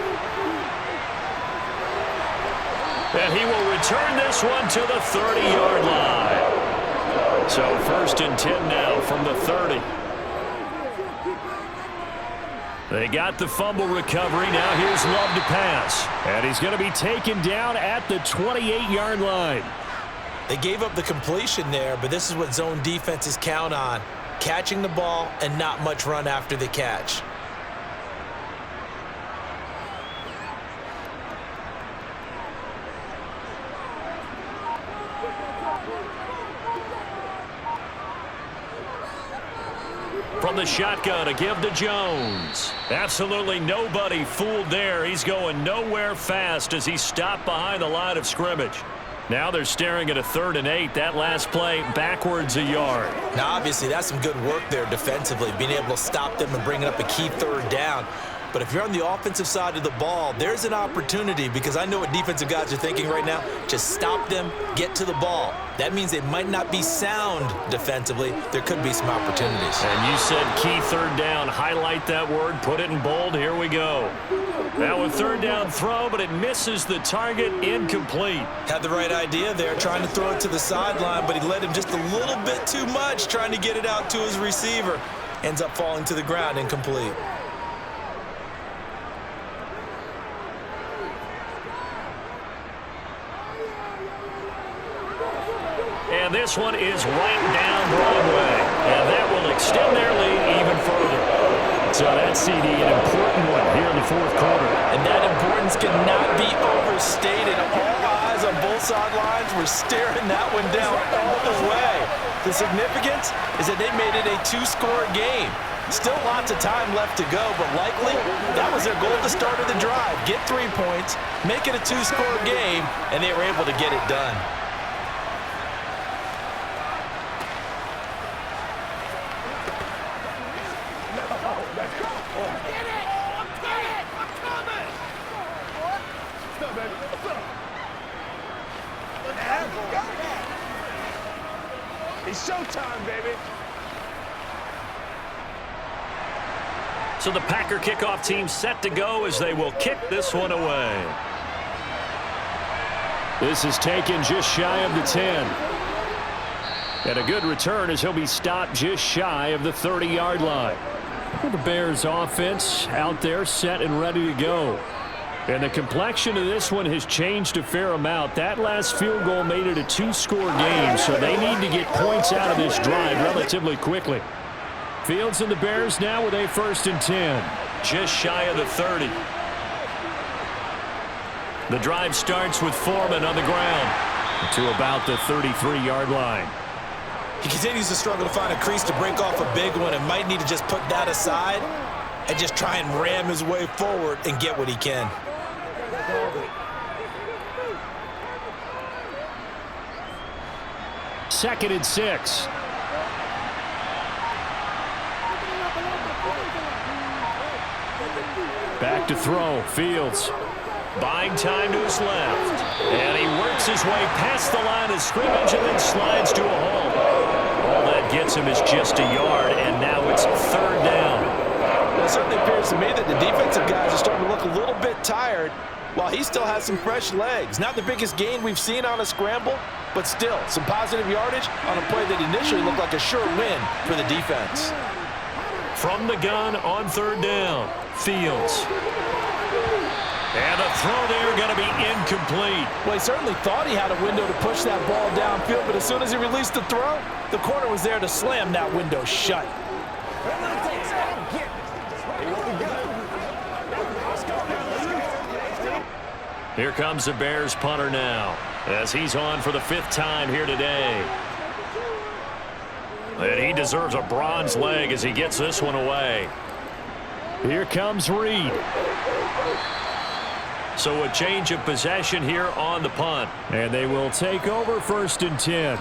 And he will return this one to the 30-yard line. So 1st and 10 now from the 30. They got the fumble recovery. Now here's Love to pass. And he's going to be taken down at the 28-yard line. They gave up the completion there, but this is what zone defenses count on. Catching the ball and not much run after the catch. From the shotgun, a give to Jones. Absolutely nobody fooled there. He's going nowhere fast as he's stopped behind the line of scrimmage. Now they're staring at a 3rd and 8. That last play backwards a yard. Now, obviously, that's some good work there defensively, being able to stop them and bringing up a key 3rd down. But if you're on the offensive side of the ball, there's an opportunity, because I know what defensive guys are thinking right now. Just stop them, get to the ball. That means they might not be sound defensively. There could be some opportunities. And you said key 3rd down. Highlight that word, put it in bold. Here we go. Now a 3rd down throw, but it misses the target. Incomplete. Had the right idea there, trying to throw it to the sideline, but he led him just a little bit too much, trying to get it out to his receiver. Ends up falling to the ground, incomplete. And this one is right down Broadway. And that will extend their lead even further. So that CD, an important one here in the 4th quarter. And that importance cannot be overstated. All eyes on both sidelines were staring that one down all the way. The significance is that they made it a 2-score game. Still lots of time left to go, but likely that was their goal at the start of the drive. Get 3 points, make it a 2-score game, and they were able to get it done. It's showtime, baby. So the Packer kickoff team set to go as they will kick this one away. This is taken just shy of the 10. And a good return as he'll be stopped just shy of the 30-yard line. The Bears offense out there set and ready to go. And the complexion of this one has changed a fair amount. That last field goal made it a 2-score game, so they need to get points out of this drive relatively quickly. Fields and the Bears now with a 1st and 10. Just shy of the 30. The drive starts with Foreman on the ground to about the 33-yard line. He continues to struggle to find a crease to break off a big one and might need to just put that aside and just try and ram his way forward and get what he can. Second and 6. Back to throw. Fields. buying time to his left. And he works his way past the line of scrimmage and then slides to a halt. All that gets him is just a yard, and now it's 3rd down. Well, it certainly appears to me that the defensive guys are starting to look a little bit tired while he still has some fresh legs. Not the biggest gain we've seen on a scramble, but still some positive yardage on a play that initially looked like a sure win for the defense. From the gun on 3rd down, Fields. And the throw there going to be incomplete. Well, he certainly thought he had a window to push that ball downfield, but as soon as he released the throw, the corner was there to slam that window shut. Here comes the Bears punter now, as he's on for the 5th time here today. And he deserves a bronze leg as he gets this one away. Here comes Reed. So a change of possession here on the punt. And they will take over 1st and 10.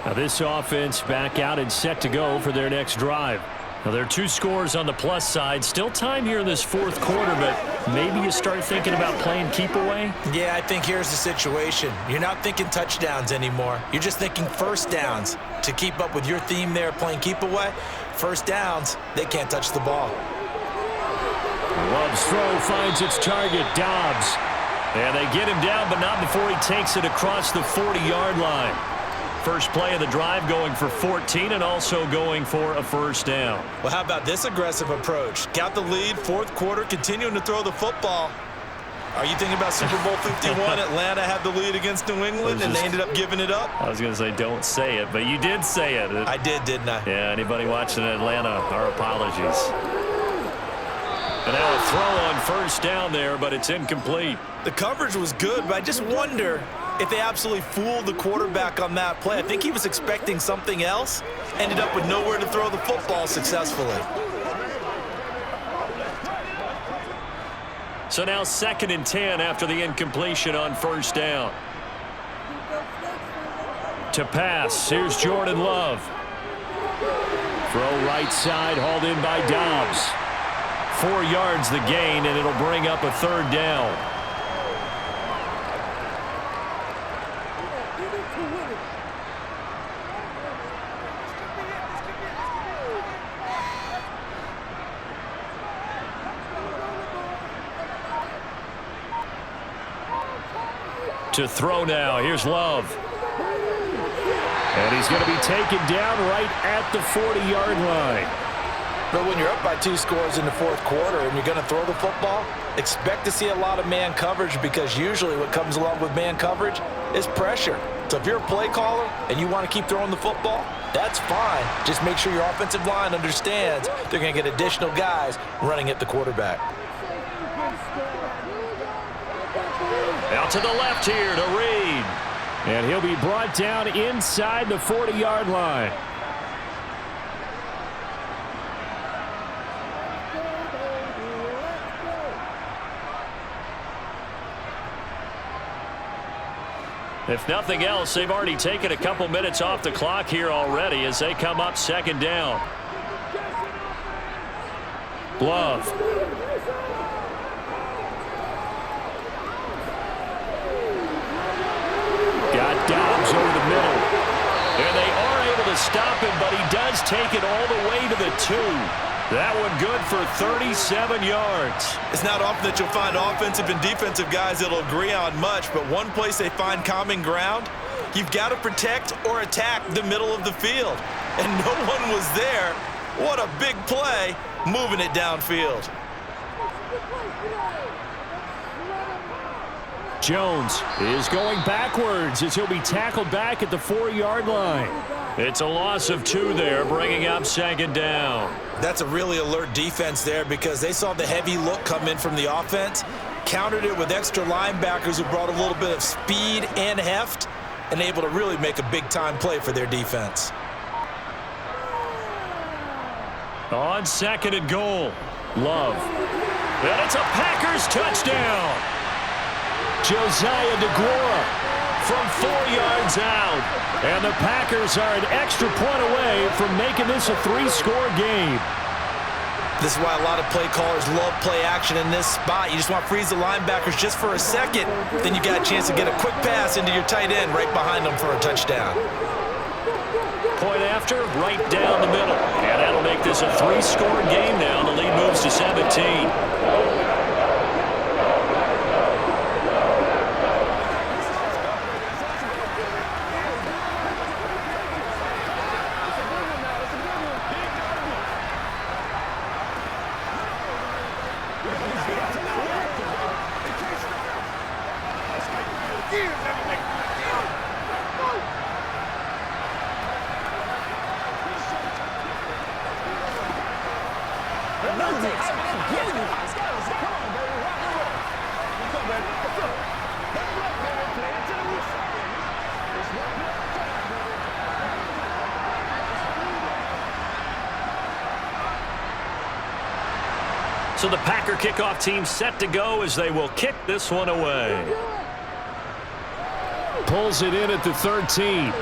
Now this offense back out and set to go for their next drive. Now there are 2 scores on the plus side. Still time here in this 4th quarter, but maybe you start thinking about playing keep away? Yeah, I think here's the situation. You're not thinking touchdowns anymore. You're just thinking 1st downs. To keep up with your theme there, playing keep away, 1st downs, they can't touch the ball. Love's throw finds its target, Dobbs. And they get him down, but not before he takes it across the 40-yard line. first play of the drive, going for 14 and also going for a first down. Well, how about this aggressive approach? Got the lead, fourth quarter, continuing to throw the football. Are you thinking about Super Bowl 51? Atlanta had the lead against New England, and they ended up giving it up? I was going to say don't say it, but you did say it. I did, didn't I? Yeah, anybody watching Atlanta, our apologies. And now a throw on first down there, but it's incomplete. The coverage was good, but I just wonder if they absolutely fooled the quarterback on that play. I think he was expecting something else, ended up with nowhere to throw the football successfully. So now 2nd and 10 after the incompletion on first down. To pass, here's Jordan Love. Throw right side, hauled in by Dobbs. 4 yards the gain, and it'll bring up a third down. To throw now, here's Love. And he's going to be taken down right at the 40-yard line. But when you're up by 2 scores in the fourth quarter and you're going to throw the football, expect to see a lot of man coverage, because usually what comes along with man coverage is pressure. So if you're a play caller and you want to keep throwing the football, that's fine. Just make sure your offensive line understands they're going to get additional guys running at the quarterback. Out to the left here to Reed. And he'll be brought down inside the 40-yard line. If nothing else, they've already taken a couple minutes off the clock here already as they come up 2nd down. Love. Got Dobbs over the middle. And they are able to stop him, but he does take it all the way to the 2. That one good for 37 yards. It's not often that you'll find offensive and defensive guys that'll agree on much, but one place they find common ground, you've got to protect or attack the middle of the field. And no one was there. What a big play, moving it downfield. Jones is going backwards as he'll be tackled back at the 4-yard line. It's a loss of 2 there, bringing up 2nd down. That's a really alert defense there, because they saw the heavy look come in from the offense, countered it with extra linebackers who brought a little bit of speed and heft, and able to really make a big-time play for their defense. On 2nd and goal, Love. And it's a Packers touchdown. Josiah DeGuara from 4 yards out. And the Packers are an extra point away from making this a 3-score game. This is why a lot of play callers love play action in this spot. You just want to freeze the linebackers just for a second. Then you got a chance to get a quick pass into your tight end right behind them for a touchdown. Point after, right down the middle. And that'll make this a 3-score game now. The lead moves to 17. So the Packer kickoff team set to go as they will kick this one away. Pulls it in at the 13.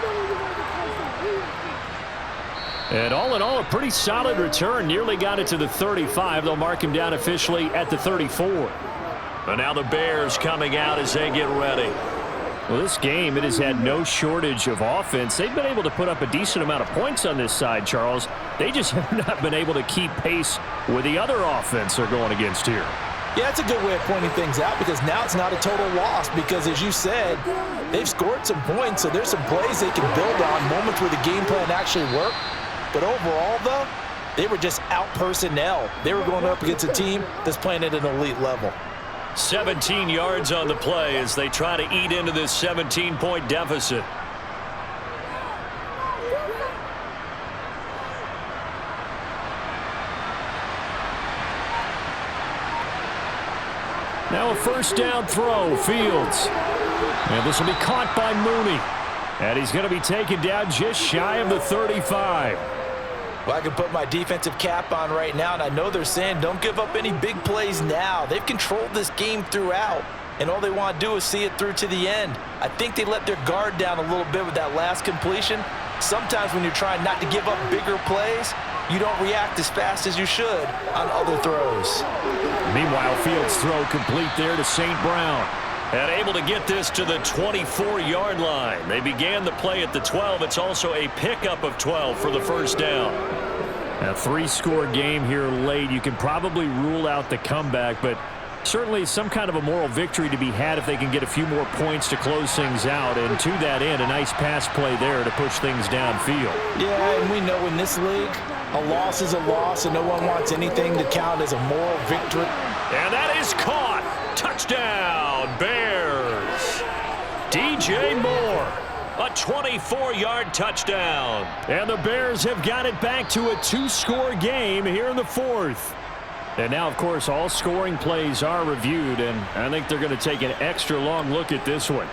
And all in all, a pretty solid return. Nearly got it to the 35. They'll mark him down officially at the 34. And now the Bears coming out as they get ready. Well, this game, it has had no shortage of offense. They've been able to put up a decent amount of points on this side, Charles. They just have not been able to keep pace with the other offense they're going against here. Yeah, that's a good way of pointing things out because now it's not a total loss because, as you said, they've scored some points, so there's some plays they can build on, moments where the game plan actually worked. But overall, though, they were just out personnel. They were going up against a team that's playing at an elite level. 17 yards on the play as they try to eat into this 17-point deficit. Now a first down throw, Fields. And this will be caught by Mooney. And he's going to be taken down just shy of the 35. Well, I can put my defensive cap on right now, and I know they're saying don't give up any big plays now. They've controlled this game throughout, and all they want to do is see it through to the end. I think they let their guard down a little bit with that last completion. Sometimes when you're trying not to give up bigger plays, you don't react as fast as you should on other throws. Meanwhile, Fields' throw complete there to St. Brown. And able to get this to the 24-yard line. They began the play at the 12. It's also a pickup of 12 for the first down. A three-score game here late. You can probably rule out the comeback, but certainly some kind of a moral victory to be had if they can get a few more points to close things out. And to that end, a nice pass play there to push things downfield. Yeah, and we know in this league, a loss is a loss, and no one wants anything to count as a moral victory. And that is caught. Touchdown, Bears. DJ Moore, a 24-yard touchdown. And the Bears have got it back to a two-score game here in the fourth. And now, of course, all scoring plays are reviewed, and I think they're going to take an extra long look at this one.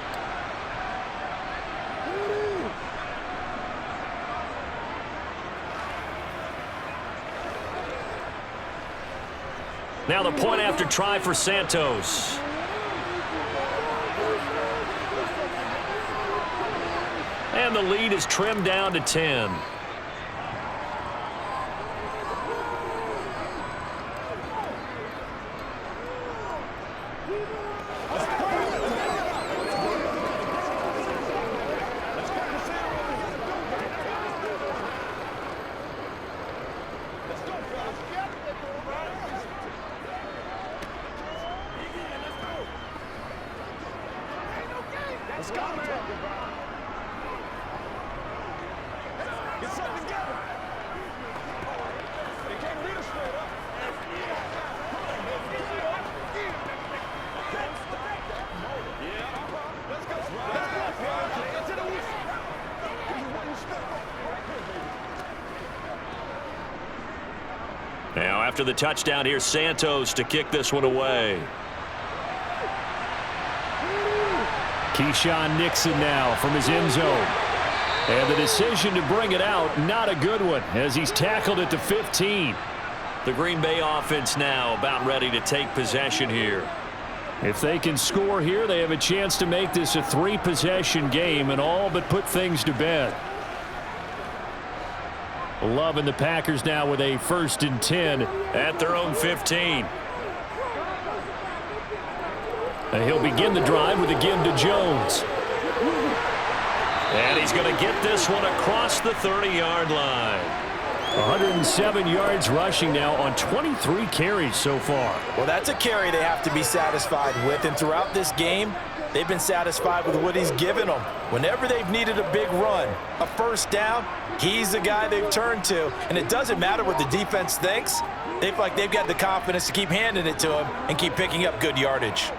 Now the point after try for Santos. And the lead is trimmed down to 10. Now after the touchdown, here's Santos to kick this one away. Keyshawn Nixon now from his end zone. And the decision to bring it out, not a good one, as he's tackled at the 15. The Green Bay offense now about ready to take possession here. If they can score here, they have a chance to make this a three-possession game and all but put things to bed. Love and the Packers now with a 1st and 10 at their own 15. And he'll begin the drive with a give to Jones. And he's going to get this one across the 30-yard line. 107 yards rushing now on 23 carries so far. Well, that's a carry they have to be satisfied with, and throughout this game, they've been satisfied with what he's given them. Whenever they've needed a big run, a first down, he's the guy they've turned to. And it doesn't matter what the defense thinks. They feel like they've got the confidence to keep handing it to him and keep picking up good yardage.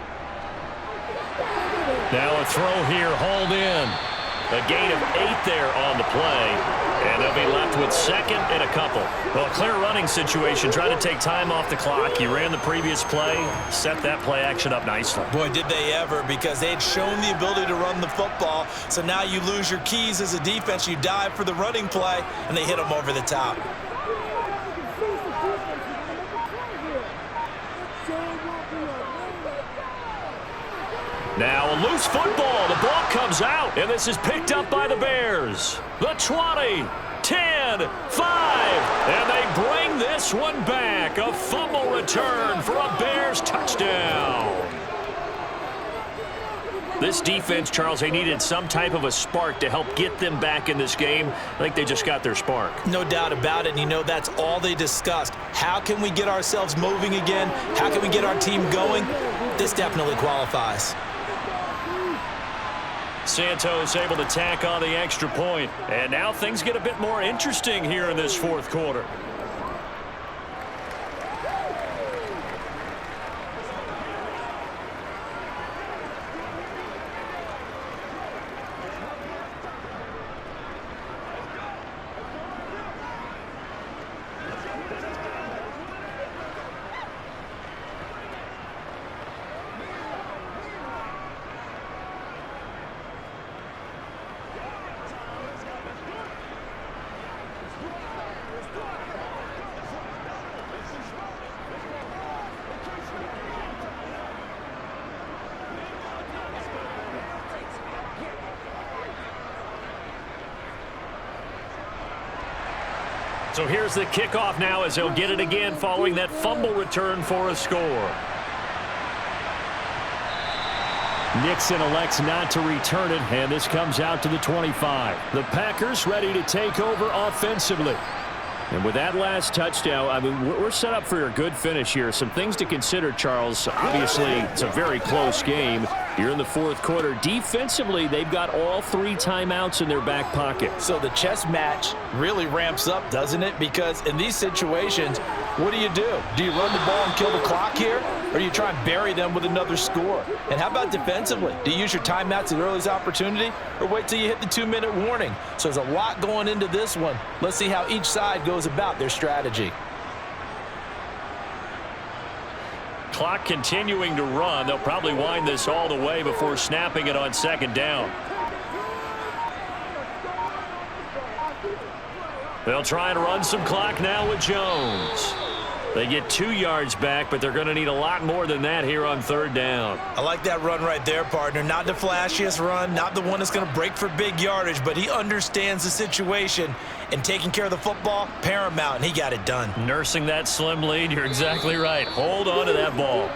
Now a throw here, hauled in. A gain of 8 there on the play. And they'll be left with 2nd and a couple. Well, a clear running situation, trying to take time off the clock. He ran the previous play, set that play action up nicely. Boy, did they ever, because they had shown the ability to run the football. So now you lose your keys as a defense. You dive for the running play, and they hit them over the top. Now a loose football. The ball comes out, and this is picked up by the Bears. The 20, 10, 5, and they bring this one back. A fumble return for a Bears touchdown. This defense, Charles, they needed some type of a spark to help get them back in this game. I think they just got their spark. No doubt about it, and you know that's all they discussed. How can we get ourselves moving again? How can we get our team going? This definitely qualifies. Santos able to tack on the extra point. And now things get a bit more interesting here in this fourth quarter. So here's the kickoff now as he'll get it again following that fumble return for a score. Nixon elects not to return it, and this comes out to the 25. The Packers ready to take over offensively. And with that last touchdown, I mean, we're set up for a good finish here. Some things to consider, Charles. Obviously, it's a very close game. You're in the fourth quarter. Defensively, they've got all 3 timeouts in their back pocket. So the chess match really ramps up, doesn't it? Because in these situations, what do? Do you run the ball and kill the clock here? Or do you try and bury them with another score? And how about defensively? Do you use your timeouts at earliest opportunity? Or wait till you hit the 2-minute warning? So there's a lot going into this one. Let's see how each side goes about their strategy. Clock continuing to run. They'll probably wind this all the way before snapping it on second down. They'll try and run some clock now with Jones. They get 2 yards back, but they're going to need a lot more than that here on third down. I like that run right there, partner. Not the flashiest run, not the one that's going to break for big yardage, but he understands the situation, and taking care of the football, paramount, and he got it done. Nursing that slim lead, you're exactly right. Hold on to that ball.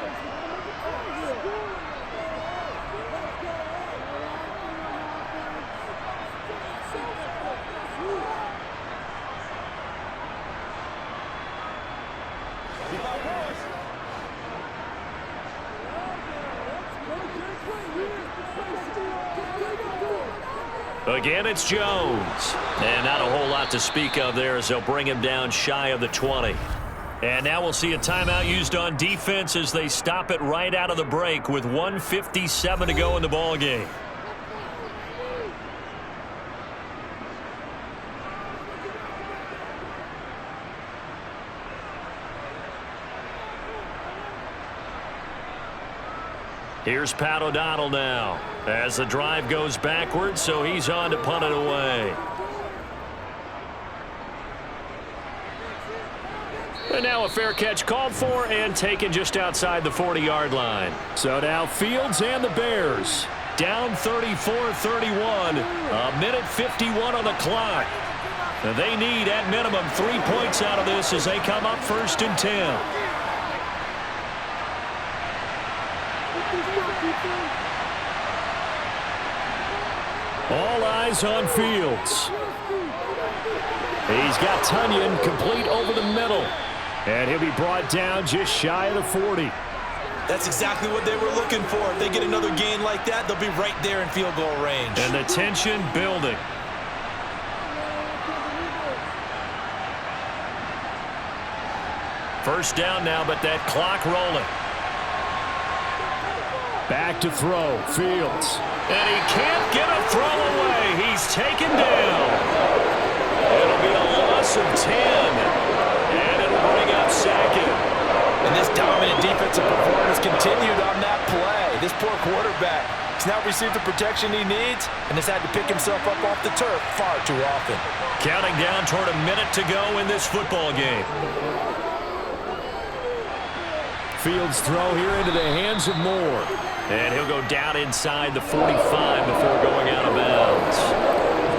Again, it's Jones. And not a whole lot to speak of there as they'll bring him down shy of the 20. And now we'll see a timeout used on defense as they stop it right out of the break with 1:57 to go in the ballgame. Here's Pat O'Donnell now as the drive goes backwards, so he's on to punt it away. And now a fair catch called for and taken just outside the 40-yard line. So now Fields and the Bears down 34-31, a minute 51 on the clock. They need at minimum 3 points out of this as they come up 1st and 10. All eyes on Fields. He's got Tunyon complete over the middle. And he'll be brought down just shy of the 40. That's exactly what they were looking for. If they get another gain like that, they'll be right there in field goal range. And the tension building. First down now, but that clock rolling. Back to throw, Fields. And he can't get a throw away. He's taken down. It'll be a loss of 10. And it'll bring up second. And this dominant defensive performance continued on that play. This poor quarterback has now received the protection he needs and has had to pick himself up off the turf far too often. Counting down toward a minute to go in this football game. Fields throw here into the hands of Moore. And he'll go down inside the 45 before going out of bounds.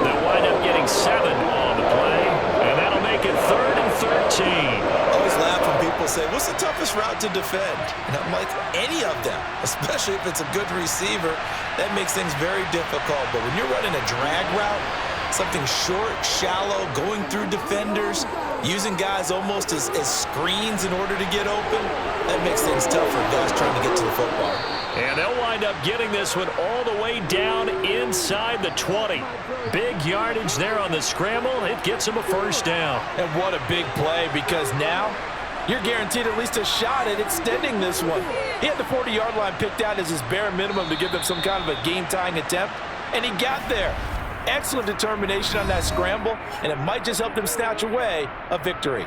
They'll wind up getting 7 on the play, and that'll make it 3rd and 13. I always laugh when people people say, what's the toughest route to defend? And I'm like, any of them, especially if it's a good receiver. That makes things very difficult. But when you're running a drag route, something short, shallow, going through defenders, using guys almost as screens in order to get open, that makes things tough for guys trying to get to the football. And they'll wind up getting this one all the way down inside the 20. Big yardage there on the scramble. It gets them a first down. And what a big play, because now you're guaranteed at least a shot at extending this one. He had the 40-yard line picked out as his bare minimum to give them some kind of a game-tying attempt, and he got there. Excellent determination on that scramble, and it might just help them snatch away a victory.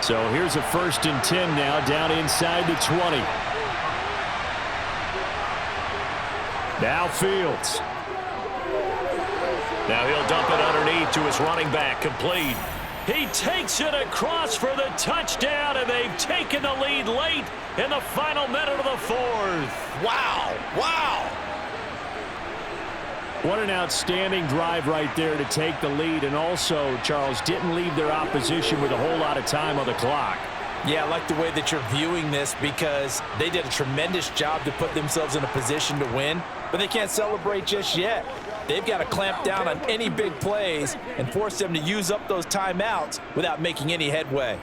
So here's a 1st and 10 now, down inside the 20. Now Fields. Now he'll dump it underneath to his running back, complete. He takes it across for the touchdown, and they've taken the lead late in the final minute of the 4th. Wow, wow. What an outstanding drive right there to take the lead, and also, Charles, didn't leave their opposition with a whole lot of time on the clock. Yeah, I like the way that you're viewing this, because they did a tremendous job to put themselves in a position to win, but they can't celebrate just yet. They've got to clamp down on any big plays and force them to use up those timeouts without making any headway.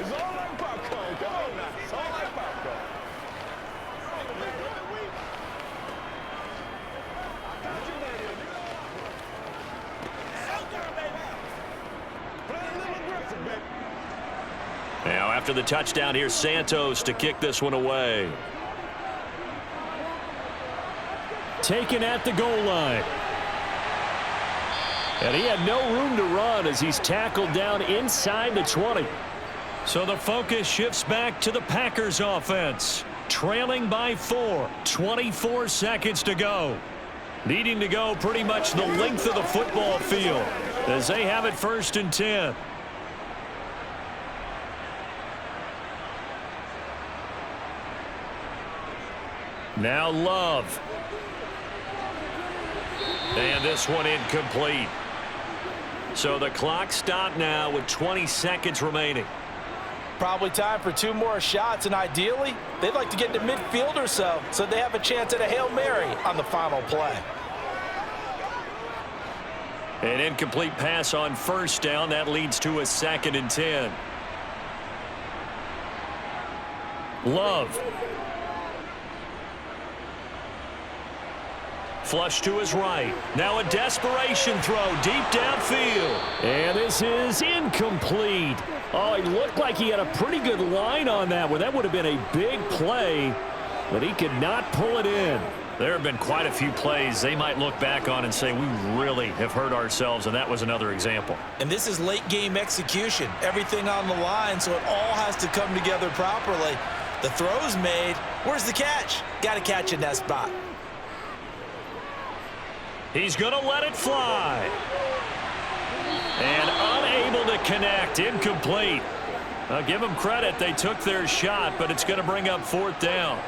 It's all like popcorn. Come on now. It's all like popcorn. Now after the touchdown, here's Santos to kick this one away. Taken at the goal line. And he had no room to run as he's tackled down inside the 20. So the focus shifts back to the Packers offense. Trailing by 4, 24 seconds to go. Needing to go pretty much the length of the football field as they have it 1st and 10. Now Love. And this one incomplete. So the clock stopped now with 20 seconds remaining. Probably time for 2 more shots, and ideally, they'd like to get to midfield or so they have a chance at a Hail Mary on the final play. An incomplete pass on 1st down. That leads to a 2nd and 10. Love. Flush to his right. Now a desperation throw deep downfield. And this is incomplete. Oh, he looked like he had a pretty good line on that one. That would have been a big play, but he could not pull it in. There have been quite a few plays they might look back on and say, we really have hurt ourselves, and that was another example. And this is late game execution. Everything on the line, so it all has to come together properly. The throw's made. Where's the catch? Got to catch in that spot. He's going to let it fly. And unable to connect. Incomplete. I'll give them credit. They took their shot, but it's going to bring up 4th down.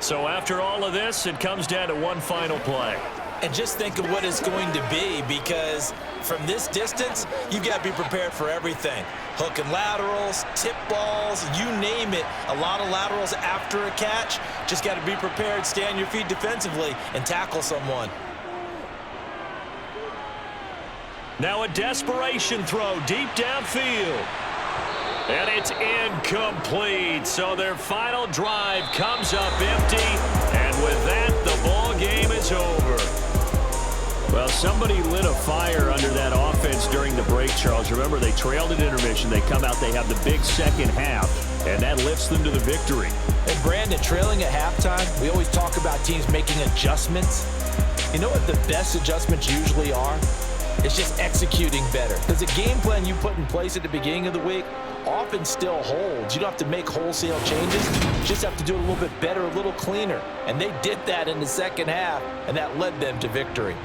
So after all of this, it comes down to one final play. And just think of what it's going to be, because from this distance, you've got to be prepared for everything. Hook and laterals, tip balls, you name it. A lot of laterals after a catch. Just got to be prepared, stay on your feet defensively, and tackle someone. Now a desperation throw deep downfield. And it's incomplete. So their final drive comes up empty. And with that, the ball game is over. Well, somebody lit a fire under that offense during the break, Charles. Remember, they trailed at intermission. They come out, they have the big second half, and that lifts them to the victory. And Brandon, trailing at halftime, we always talk about teams making adjustments. You know what the best adjustments usually are? It's just executing better. Because the game plan you put in place at the beginning of the week often still holds. You don't have to make wholesale changes. You just have to do it a little bit better, a little cleaner. And they did that in the second half, and that led them to victory.